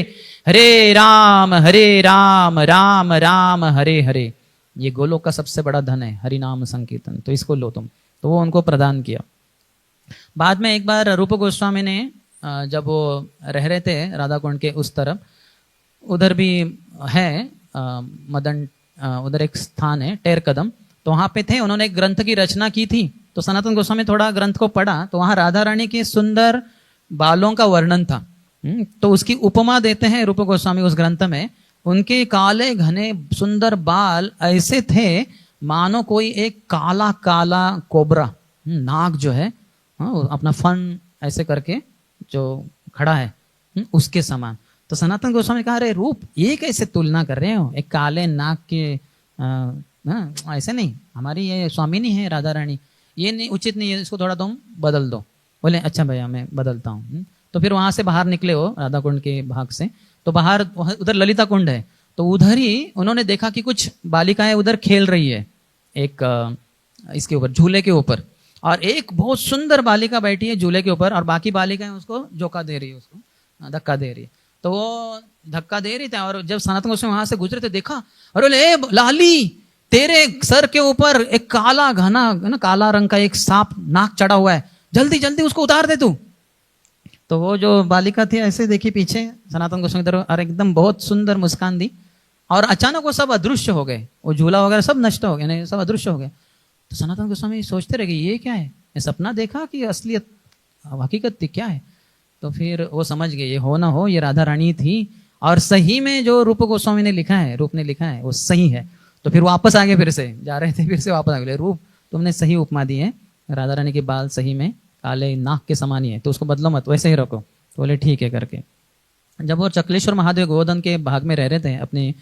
हरे राम राम राम हरे हरे। ये गोलोक का सबसे बड़ा धन है, हरि नाम संकीर्तन, तो इसको लो तुम। तो वो उनको प्रदान किया। बाद में एक बार रूप गोस्वामी ने जब वो रह रहे थे राधा कुंड के उस तरफ, उधर भी है मदन, उधर एक स्थान है टेर कदम, तो वहां पे थे, उन्होंने एक ग्रंथ की रचना की थी। तो सनातन गोस्वामी थोड़ा ग्रंथ को पढ़ा, तो वहां राधा रानी के सुंदर बालों का वर्णन था। तो उसकी उपमा देते हैं रूप गोस्वामी उस ग्रंथ में। उनके काले घने सुंदर बाल ऐसे थे मानो कोई एक काला काला कोबरा, नाग जो है अपना फन ऐसे करके जो खड़ा है उसके समान। तो सनातन गोस्वामी कहा, अरे रूप ये कैसे तुलना कर रहे हो, एक काले नाग के ऐसे नहीं, हमारी ये स्वामिनी है राधा रानी, ये नहीं उचित नहीं है, इसको थोड़ा तुम बदल दो। बोले अच्छा भैया मैं बदलता हूँ। तो फिर वहां से बाहर निकले हो राधा कुंड के भाग से, तो बाहर उधर ललिता कुंड है, तो उधर ही उन्होंने देखा कि कुछ बालिकाएं उधर खेल रही है एक इसके ऊपर, झूले के ऊपर, और एक बहुत सुंदर बालिका बैठी है झूले के ऊपर, और बाकी बालिकाएं उसको झोंका दे रही है, उसको धक्का दे रही है। तो वो धक्का दे रही थी, और जब सनातन गोस्वामी वहां से गुजरे थे देखा, अरे ले लाली, तेरे सर के ऊपर एक काला घना ना काला रंग का एक सांप नाक चढ़ा हुआ है, जल्दी जल्दी उसको उतार दे तू। तो वो जो बालिका थी ऐसे देखी पीछे सनातन गोस्वामी की तरफ, और एकदम बहुत सुंदर मुस्कान दी, और अचानक वो सब अदृश्य हो गए, वो झूला वगैरह सब नष्ट हो गए, सब अदृश्य हो गए। तो सनातन गोस्वामी सोचते रह गए ये क्या है, ये सपना देखा कि असलियत हकीकत थी, क्या है। तो फिर वो समझ गए ये हो ना हो ये राधा रानी थी, और सही में जो रूप गोस्वामी ने लिखा है, रूप ने लिखा है वो सही है। तो फिर वापस आ गए, फिर से जा रहे थे, फिर से वापस आ गए, रूप तुमने सही उपमा दी है, राधा रानी के बाल सही में काले नाक के समान ही है, तो उसको बदलो मत, वैसे ही रखो। तो बोले ठीक है करके। जब वो चकलेश्वर महादेव गोवर्धन के भाग में रह रहे थे अपने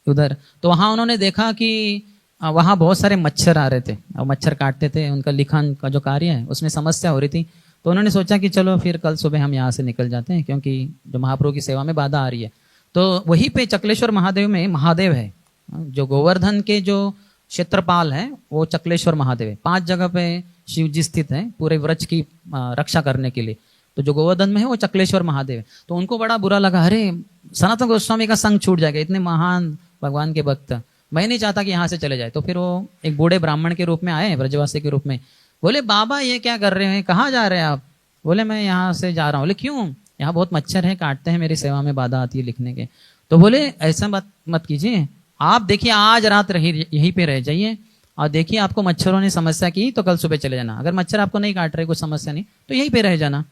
उधर, तो वहां उन्होंने देखा कि वहां बहुत सारे मच्छर आ रहे थे, और मच्छर काटते थे, उनका लिखन का जो कार्य है उसमें समस्या हो रही थी। तो उन्होंने सोचा कि चलो फिर कल सुबह हम यहाँ से निकल जाते हैं, क्योंकि जो महाप्रभु की सेवा में बाधा आ रही है। तो वहीं पे चकलेश्वर महादेव में महादेव है, जो गोवर्धन के जो क्षेत्रपाल है वो चकलेश्वर महादेव है। 5 जगह पे शिव जी स्थित है पूरे व्रज की रक्षा करने के लिए। तो जो गोवर्धन में है वो चकलेश्वर महादेव है। तो उनको बड़ा बुरा लगा, अरे सनातन गोस्वामी का संग छूट जाएगा, इतने महान भगवान के भक्त, मैं नहीं चाहता कि यहाँ से चले जाए। तो फिर वो एक बूढ़े ब्राह्मण के रूप में आए, ब्रजवासी के रूप में। बोले बाबा ये क्या कर रहे हैं, कहाँ जा रहे हैं आप। बोले मैं यहाँ से जा रहा हूँ। बोले क्यों, यहाँ बहुत मच्छर है, काटते हैं, मेरी सेवा में बाधा आती है लिखने के। तो बोले ऐसा बात मत कीजिए, आप देखिए आज रात यहीं पे रह जाइए, और देखिए आपको मच्छरों ने समस्या की तो कल सुबह चले जाना, अगर मच्छर आपको नहीं काट रहे, कुछ समस्या नहीं, तो यहीं पे रह जाना।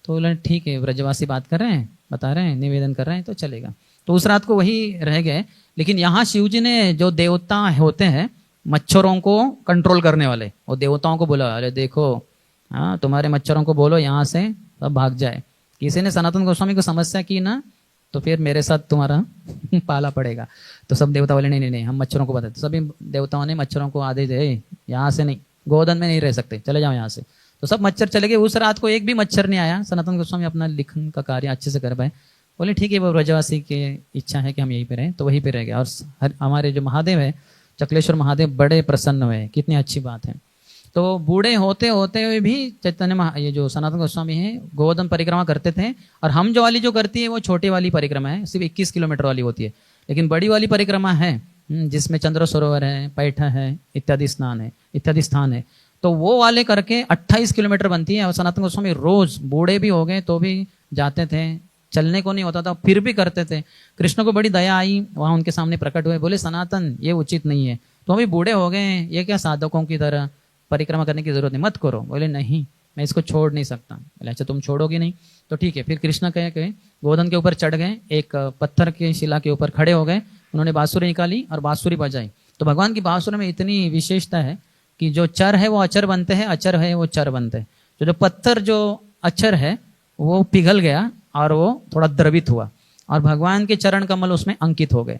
तो बोले ठीक है, ब्रजवासी बात कर रहे हैं, बता रहे हैं, निवेदन कर रहे हैं, तो चलेगा। तो उस रात को वही रह गए। लेकिन यहाँ शिव जी ने जो देवता होते हैं मच्छरों को कंट्रोल करने वाले, वो देवताओं को बोला, अरे देखो हाँ तुम्हारे मच्छरों को बोलो यहाँ से सब भाग जाए। किसी ने सनातन गोस्वामी को समस्या की ना, तो फिर मेरे साथ तुम्हारा पाला पड़ेगा। तो सब देवता बोले नहीं नहीं नहीं, हम मच्छरों को बताते। सभी देवताओं ने मच्छरों को आदेश दे, यहाँ से नहीं, गोवर्धन में नहीं रह सकते, चले जाओ यहाँ से। तो सब मच्छर चले गए। उस रात को एक भी मच्छर नहीं आया। सनातन गोस्वामी अपना लिखन का कार्य अच्छे से कर पाए। बोले ठीक है, वो ब्रजवासी की इच्छा है कि हम यहीं पे रहें, तो वहीं पे रह गए। और हमारे जो महादेव है चकलेश्वर महादेव बड़े प्रसन्न हुए, कितनी अच्छी बात है। तो बूढ़े होते होते हुए भी चैतन्य ये जो सनातन गोस्वामी है गोवर्धन परिक्रमा करते थे। और हम जो वाली जो करती है वो छोटी वाली परिक्रमा है, सिर्फ 21 किलोमीटर वाली होती है। लेकिन बड़ी वाली परिक्रमा है जिसमें चंद्र सरोवर है, पैठा है, इत्यादि स्थान है, तो वो वाले करके 28 किलोमीटर बनती है। और सनातन गोस्वामी रोज, बूढ़े भी हो गए तो भी जाते थे, चलने को नहीं होता था फिर भी करते थे। कृष्ण को बड़ी दया आई, वहां उनके सामने प्रकट हुए, बोले सनातन ये उचित नहीं है, तो अभी बूढ़े हो गए हैं, ये क्या साधकों की तरह परिक्रमा करने की जरूरत नहीं, मत करो। बोले नहीं मैं इसको छोड़ नहीं सकता। बोले अच्छा तुम छोड़ोगे नहीं तो ठीक है। फिर कृष्ण कहे गोवर्धन के ऊपर चढ़ गए, एक पत्थर के शिला के ऊपर खड़े हो गए, उन्होंने बांसुरी निकाली और बांसुरी बजाई। तो भगवान की बांसुरी में इतनी विशेषता है कि जो चर है वो अचर बनते हैं, अचर है वो चर बनते हैं। तो जो पत्थर जो अचर है वो पिघल गया और वो थोड़ा द्रवित हुआ, और भगवान के चरण कमल उसमें अंकित हो गए।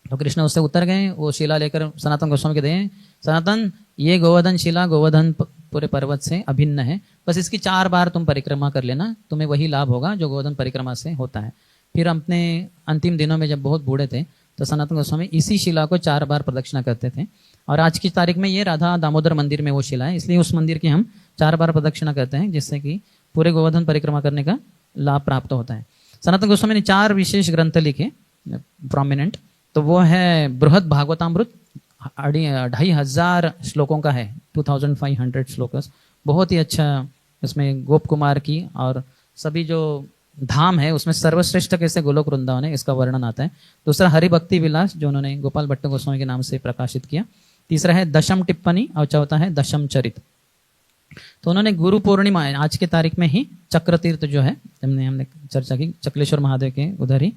तो कृष्ण उससे उतर गए, वो शिला लेकर सनातन गोस्वामी के दें, सनातन ये गोवर्धन शिला गोवर्धन पूरे पर्वत से अभिन्न है, बस इसकी 4 बार तुम परिक्रमा कर लेना, तुम्हें वही लाभ होगा जो गोवर्धन परिक्रमा से होता है। फिर अपने अंतिम दिनों में जब बहुत बूढ़े थे तो सनातन गोस्वामी इसी शिला को 4 बार प्रदक्षिणा करते थे। और आज की तारीख में ये राधा दामोदर मंदिर में वो शिला है, इसलिए उस मंदिर की हम 4 बार प्रदक्षिणा करते हैं, जिससे कि पूरे गोवर्धन परिक्रमा करने का लाभ प्राप्त होता है। सनातन गोस्वामी ने 4 विशेष ग्रंथ लिखे प्रोमिनेंट, तो वो है बृहद भागवतामृत, 2500 श्लोकों का है, 2500 श्लोकस, बहुत ही अच्छा। इसमें गोप कुमार की और सभी जो धाम है उसमें सर्वश्रेष्ठ कैसे गोलोक वृंदावन है इसका वर्णन आता है। दूसरा हरि भक्ति विलास जो उन्होंने गोपाल भट्ट गोस्वामी के नाम से प्रकाशित किया। तीसरा है दशम टिप्पणी और चौथा है दशम चरित। तो उन्होंने गुरु पूर्णिमा आज के तारीख में ही चक्र तीर्थ जो है हमने चर्चा की, चकलेश्वर महादेव के उधर ही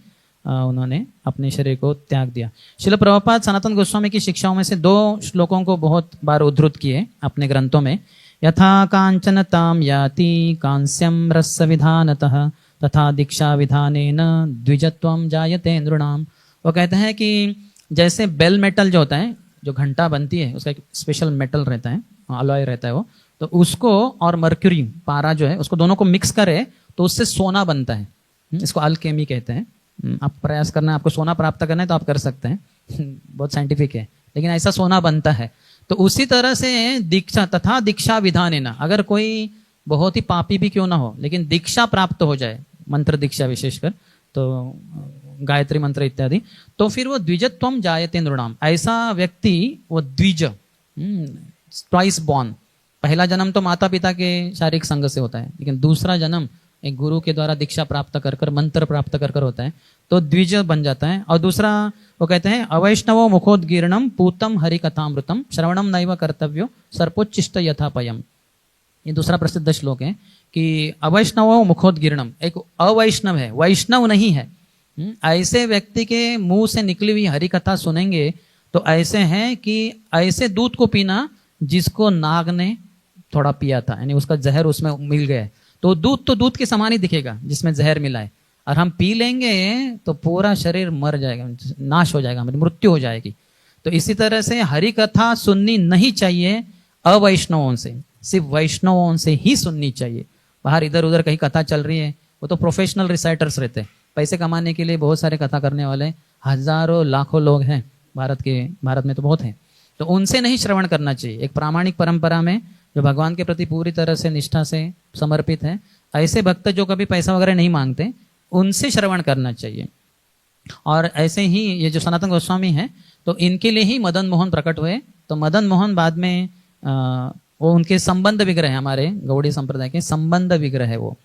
उन्होंने अपने शरीर को त्याग दिया। श्रील प्रभुपाद सनातन गोस्वामी की शिक्षाओं में से 2 श्लोकों को बहुत बार उद्धृत किए अपने ग्रंथों में। यथा कांचनताम याति कांस्यम रस विधानतः तथा दीक्षा विधानेन द्विजत्वम जायते नृणाम। वो कहते हैं कि जैसे बेल मेटल जो होता है, जो घंटा बनती है उसका एक स्पेशल मेटल रहता है, अलॉय रहता है वो, तो उसको और मर्क्यूरी पारा जो है उसको दोनों को मिक्स करे तो उससे सोना बनता है। इसको अल्केमी कहते हैं। आप प्रयास करना है, आपको सोना प्राप्त करना है तो आप कर सकते हैं, बहुत साइंटिफिक है, लेकिन ऐसा सोना बनता है। तो उसी तरह से दीक्षा तथा दीक्षा विधानेन, अगर कोई बहुत ही पापी भी क्यों ना हो लेकिन दीक्षा प्राप्त हो जाए, मंत्र दीक्षा विशेषकर, तो गायत्री मंत्र इत्यादि, तो फिर वो द्विजत्वम जायते नृणाम, ऐसा व्यक्ति वो द्विज, ट्वाइस बॉर्न। पहला जन्म तो माता पिता के शारीरिक संग से होता है, लेकिन दूसरा जन्म एक गुरु के द्वारा दीक्षा प्राप्त कर कर मंत्र प्राप्त कर कर होता है, तो द्विज बन जाता है। और दूसरा वो कहते हैं अवैष्णवो मुखोद्गीर्णम पूतम हरि कथामृतम श्रवणम नैव कर्तव्यो सर्पोच्चिष्ट यथापयम। ये दूसरा प्रसिद्ध श्लोक है कि अवैष्णवो मुखोद्गीर्णम, एक अवैष्णव है, वैष्णव नहीं है, ऐसे व्यक्ति के मुंह से निकली हुई हरि कथा सुनेंगे तो ऐसे हैं कि ऐसे दूध को पीना जिसको नाग ने थोड़ा पिया था, यानी उसका जहर उसमें मिल गया है, तो दूध तो दूध के समान ही दिखेगा जिसमें जहर मिला है, और हम पी लेंगे तो पूरा शरीर मर जाएगा, नाश हो जाएगा, हमारी मृत्यु हो जाएगी। तो इसी तरह से हरि कथा सुननी नहीं चाहिए अवैष्णवों से, सिर्फ वैष्णवों से ही सुननी चाहिए। बाहर इधर उधर कहीं कथा चल रही है, वो तो प्रोफेशनल रिसाइटर्स रहते हैं, पैसे कमाने के लिए बहुत सारे कथा करने वाले हजारों लाखों लोग हैं भारत में तो बहुत हैं, तो उनसे नहीं श्रवण करना चाहिए। एक प्रामाणिक परंपरा में जो भगवान के प्रति पूरी तरह से निष्ठा से समर्पित है, ऐसे भक्त जो कभी पैसा वगैरह नहीं मांगते, उनसे श्रवण करना चाहिए। और ऐसे ही ये जो सनातन गोस्वामी हैं, तो इनके लिए ही मदन मोहन प्रकट हुए। तो मदन मोहन बाद में वो उनके संबंध विग्रह है, हमारे गौड़ी संप्रदाय के संबंध विग्रह है वो,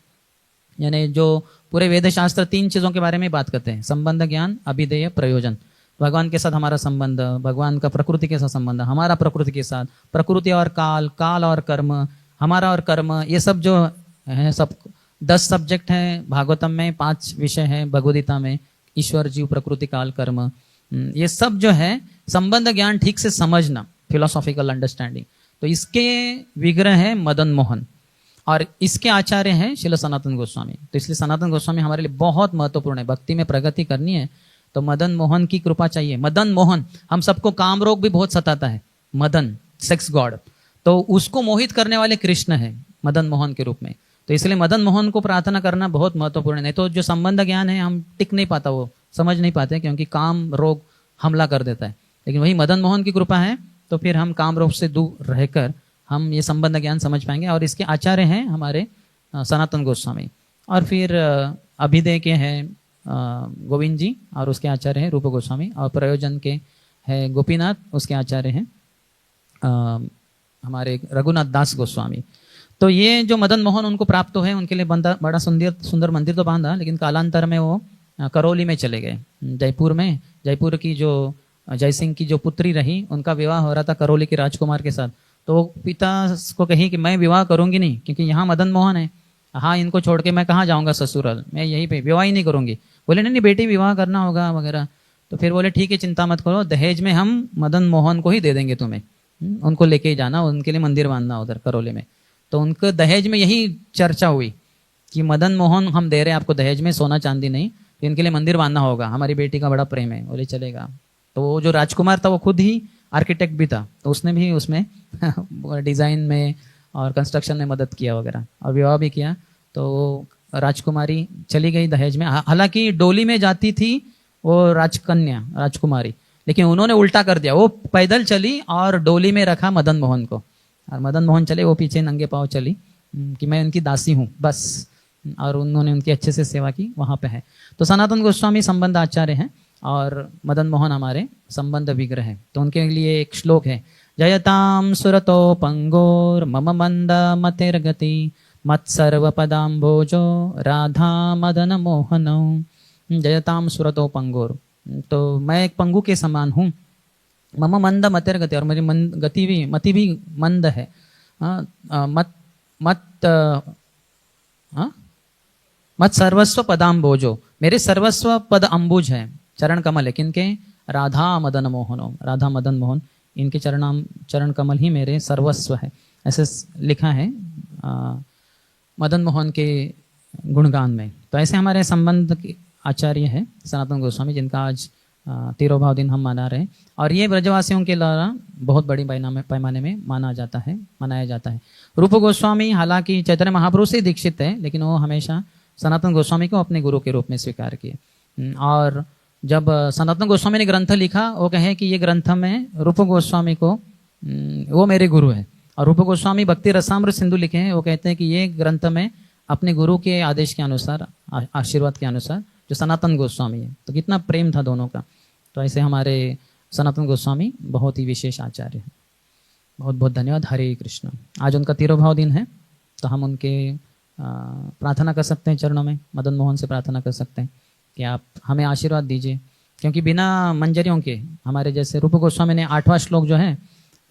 यानी जो पूरे वेद शास्त्र 3 चीजों के बारे में बात करते हैं, संबंध, ज्ञान, अभिधेय, प्रयोजन। भगवान के साथ हमारा संबंध, भगवान का प्रकृति के साथ संबंध, हमारा प्रकृति के साथ, प्रकृति और काल, काल और कर्म, हमारा और कर्म, ये सब जो है सब 10 सब्जेक्ट हैं भागवतम में, 5 विषय हैं भगवदगीता में, ईश्वर, जीव, प्रकृति, काल, कर्म, ये सब जो है संबंध ज्ञान ठीक से समझना, फिलोसॉफिकल अंडरस्टैंडिंग। तो इसके विग्रह है मदन मोहन, और इसके आचार्य हैं श्रील सनातन गोस्वामी। तो इसलिए सनातन गोस्वामी हमारे लिए बहुत महत्वपूर्ण है। भक्ति में प्रगति करनी है तो मदन मोहन की कृपा चाहिए। मदन मोहन, हम सबको काम रोग भी बहुत सताता है, मदन सेक्स गॉड, तो उसको मोहित करने वाले कृष्ण है मदन मोहन के रूप में। तो इसलिए मदन मोहन को प्रार्थना करना बहुत महत्वपूर्ण है। नहीं तो जो संबंध ज्ञान है हम टिक नहीं पाता, वो समझ नहीं पाते, क्योंकि काम रोग हमला कर देता है। लेकिन वही मदन मोहन की कृपा है तो फिर हम काम रोग से दूर रहकर हम ये संबंध ज्ञान समझ पाएंगे। और इसके आचार्य हैं हमारे सनातन गोस्वामी। और फिर अभिधेय के हैं गोविंद जी, और उसके आचार्य हैं रूप गोस्वामी। और प्रयोजन के हैं गोपीनाथ, उसके आचार्य हैं हमारे रघुनाथ दास गोस्वामी। तो ये जो मदन मोहन उनको प्राप्त हुए, उनके लिए बड़ा सुंदर मंदिर तो बांधा, लेकिन कालांतर में वो करौली में चले गए। जयपुर में, जयपुर की जो जयसिंह की जो पुत्री रही, उनका विवाह हो रहा था करौली के राजकुमार के साथ। तो पिता को कही कि मैं विवाह करूंगी नहीं, क्योंकि यहाँ मदन मोहन है, हाँ इनको छोड़ के मैं कहाँ जाऊंगा ससुराल, मैं यहीं पे विवाह ही नहीं करूंगी। बोले नहीं बेटी विवाह करना होगा वगैरह। तो फिर बोले ठीक है, चिंता मत करो, दहेज में हम मदन मोहन को ही दे देंगे तुम्हें, उनको लेके ही जाना, उनके लिए मंदिर बांधना उधर करौली में। तो उनको दहेज में यही चर्चा हुई कि मदन मोहन हम दे रहे हैं आपको दहेज में, सोना चांदी नहीं, तो इनके लिए मंदिर बांधना होगा, हमारी बेटी का बड़ा प्रेम है। बोले चलेगा। तो वो जो राजकुमार था वो खुद ही आर्किटेक्ट भी था, तो उसने भी उसमें डिजाइन में और कंस्ट्रक्शन में मदद किया वगैरह, और विवाह भी किया। तो राजकुमारी चली गई दहेज में, हालांकि डोली में जाती थी वो राजकन्या राजकुमारी, लेकिन उन्होंने उल्टा कर दिया, वो पैदल चली और डोली में रखा मदन मोहन को, और मदन मोहन चले, वो पीछे नंगे पाँव चली कि मैं उनकी दासी हूँ बस, और उन्होंने उनकी अच्छे से सेवा की, वहाँ पे है। तो सनातन गोस्वामी संबंध आचार्य हैं और मदन मोहन हमारे संबंध विग्रह हैं। तो उनके लिए एक श्लोक है, जयताम सुरतो पंगोर मम मंद मतिर्गति मत्सर्व पदाम्भोजो राधा मदन मोहनो। जयताम सुरतो पंगोर, तो मैं एक पंगु के समान हूँ, मम मंद मतिर्गति, और मेरी गति भी मति भी मंद है, मत सर्वस्व पदाम्बोजो, मेरे सर्वस्व पद अंबुज है, चरण कमल है, किनके? राधा मदन मोहनो, राधा मदन मोहन, इनके चरण कमल ही मेरे सर्वस्व है, ऐसे लिखा है मदन मोहन के गुणगान में। तो ऐसे हमारे संबंध के आचार्य है सनातन गोस्वामी, जिनका आज तिरुभाव दिन हम मना रहे हैं, और ये ब्रजवासियों के द्वारा बहुत बड़ी पैमाने में मनाया जाता है। रूप गोस्वामी हालांकि चैतन्य महाप्रभु से दीक्षित है, लेकिन वो हमेशा सनातन गोस्वामी को अपने गुरु के रूप में स्वीकार किए। और जब सनातन गोस्वामी ने ग्रंथ लिखा, वो कहे कि ये ग्रंथ में रूप गोस्वामी को वो मेरे गुरु है, और रूप गोस्वामी भक्ति रसामृत सिंधु लिखे हैं, वो कहते हैं कि ये ग्रंथ में अपने गुरु के आदेश के अनुसार, आशीर्वाद के अनुसार, जो सनातन गोस्वामी है। तो कितना प्रेम था दोनों का। तो ऐसे हमारे सनातन गोस्वामी बहुत ही विशेष आचार्य हैं। बहुत बहुत धन्यवाद। हरे कृष्ण। आज उनका तिरुभाव दिन है, तो हम उनके प्रार्थना कर सकते हैं चरणों में, मदन मोहन से प्रार्थना कर सकते हैं कि आप हमें आशीर्वाद दीजिए, क्योंकि बिना मंजरियों के, हमारे जैसे रूप गोस्वामी ने 8वां श्लोक जो है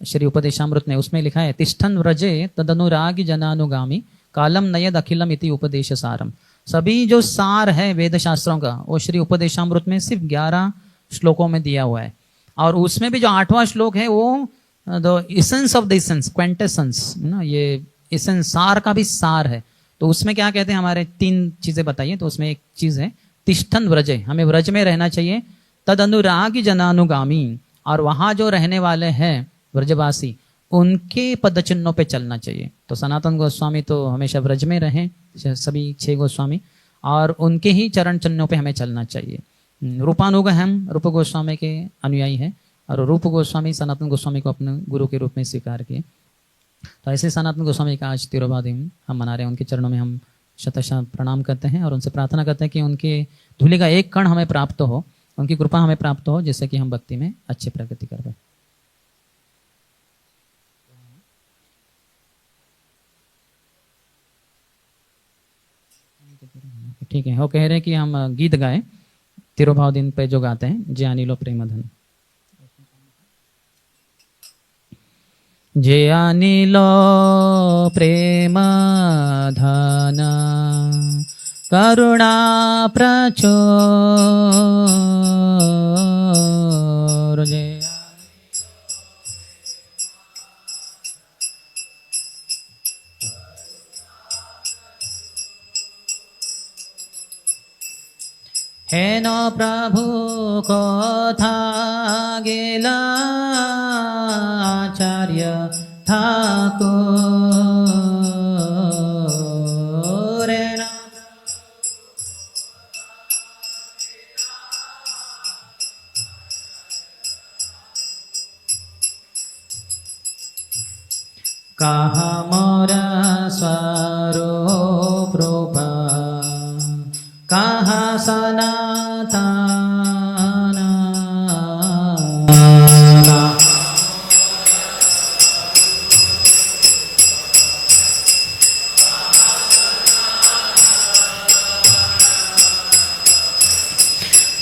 श्री उपदेशामृत में, उसमें लिखा है, तिष्ठन व्रजे तदनुराग जनानुगामी कालम नयद अखिलम इति उपदेश सारम। सभी जो सार है वेद शास्त्रों का, वो श्री उपदेशामृत में सिर्फ 11 श्लोकों में दिया हुआ है, और उसमें भी जो 8वां श्लोक है वो the essence of the essence, quintessence ना, ये इसेंस सार का भी सार है। तो उसमें क्या कहते हैं, हमारे 3 चीजें बताइए। तो उसमें एक चीज है तिष्ठन व्रजे, हमें व्रज में रहना चाहिए, तद अनुरागी जनानुगामी, और वहां जो रहने वाले हैं व्रजवासी, उनके पद चिन्हों पे चलना चाहिए। तो सनातन गोस्वामी तो हमेशा व्रज में रहे, सभी 6 गोस्वामी, और उनके ही चरण चिन्हों पे हमें चलना चाहिए। रूपानुग हम रूप गोस्वामी के अनुयायी हैं, और रूप गोस्वामी सनातन गोस्वामी को अपने गुरु के रूप में स्वीकार किए। तो ऐसे सनातन गोस्वामी का आज तिरुभाव दिन हम मना रहे हैं। उनके चरणों में हम शतशः प्रणाम करते हैं, और उनसे प्रार्थना करते हैं कि उनके धूलि का एक कण हमें प्राप्त हो, उनकी कृपा हमें प्राप्त हो, जिससे कि हम भक्ति में अच्छी प्रगति कर पाए। ठीक है, वो कह रहे हैं कि हम गीत गाएं तिरुभाव दिन पे जो गाते हैं, जे अनिलो प्रेमधन। जे अनिलो प्रेमधन करुणा प्रचुर, जे हेन प्रभु कथा गेला आचार्य ठाकुर, कहा मोरा स्वरूप रूप, कहा सनातन,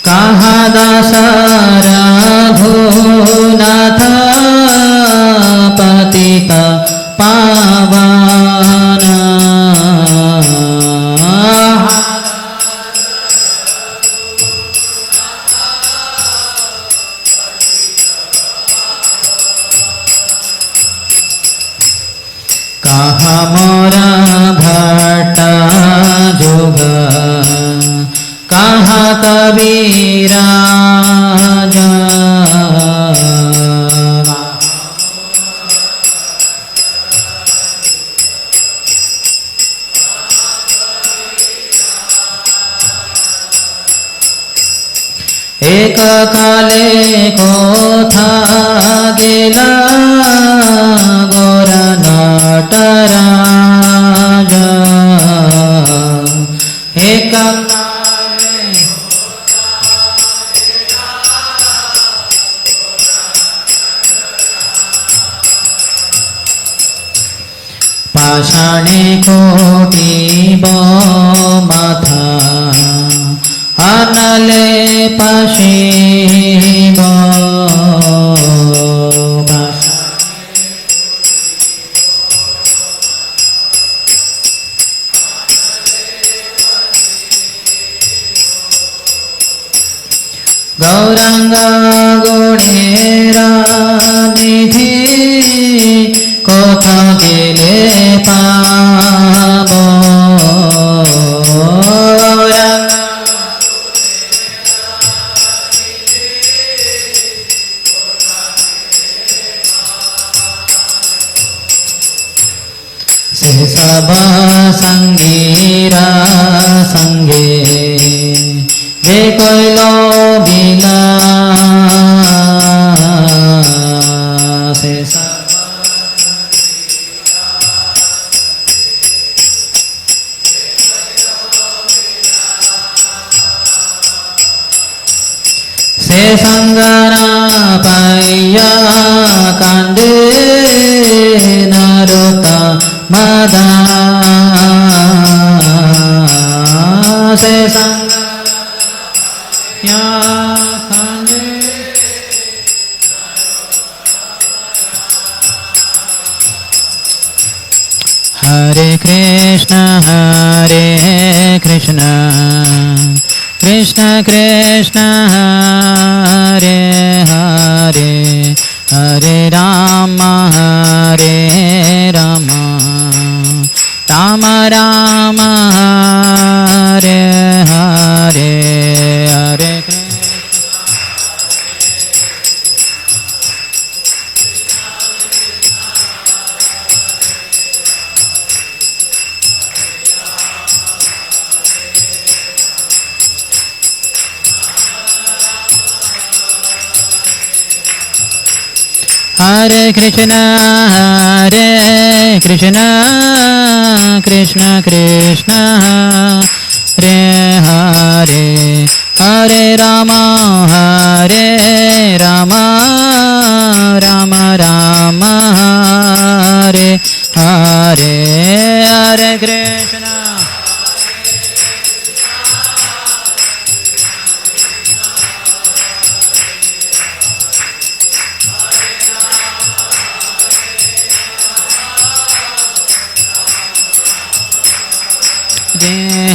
कहा दास रघुनाथ पतित पावन, कहा मोरा भट्ट जोग, कहा कबीरा काले कोथा गेला गोरा नटराजा एक पाषाणे कोटिब माथा आनले पाशिब गौरांग गुणेरा निधि कोथा गेले पाबो से सब संगीरा संगे जे कोइलो बिना से से संगना पाया कांदे नरोता मदा से संगना कांदे हरे कृष्ण कृष्ण कृष्ण हरे हरे हरे राम राम राम हरे हरे हरे हरे कृष्ण कृष्ण कृष्ण हरे हरे हरे राम राम राम हरे हरे हरे कृष्ण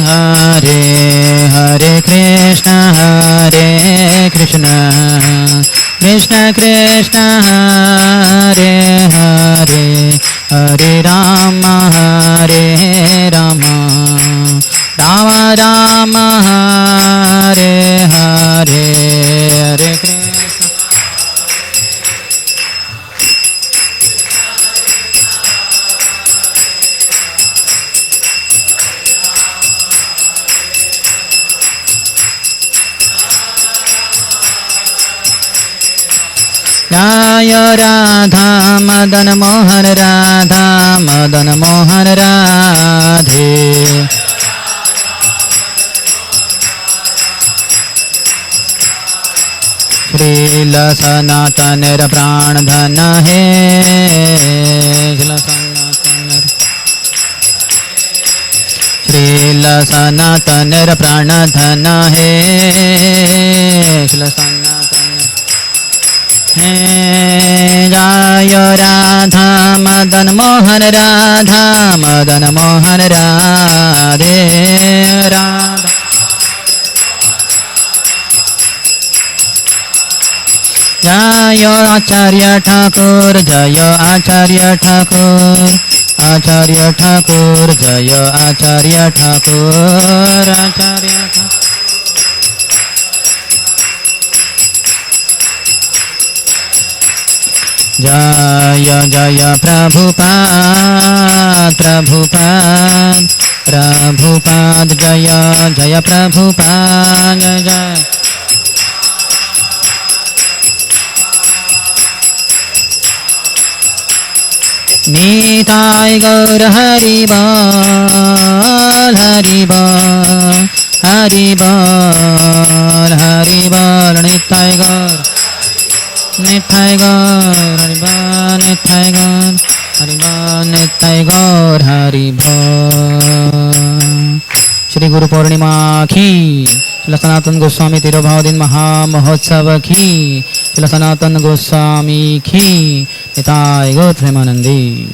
हरे हरे कृष्ण कृष्ण कृष्ण हरे हरे हरे राम राम राम हरे हरे हरे कृष्ण जय राधा मदन मोहन राधा मदन मोहन राधे श्रील सनातन प्राण धन है श्रील सनातन प्राण धन है जय राधा मदन मोहन राधा मदन मोहन राधे राधा जय आचार्य ठाकुर जय आचार्य ठाकुर आचार्य ठाकुर जय आचार्य ठाकुर आचार्य ठाकुर जय जय प्रभुपाद प्रभुपाद प्रभुपाद जय जय प्रभुपाद जय निताय गौर हरि बोल हरि बोल हरि बोल हरि बोल निताय गौर हरि बोल निताय गौर हरि बोल निताय गौर हरि बोल। श्री गुरु पूर्णिमा की, श्री सनातन गोस्वामी तिरुभाव दिन महामहोत्सव की, श्री सनातन गोस्वामी की, निताय गौर प्रेमानंदी।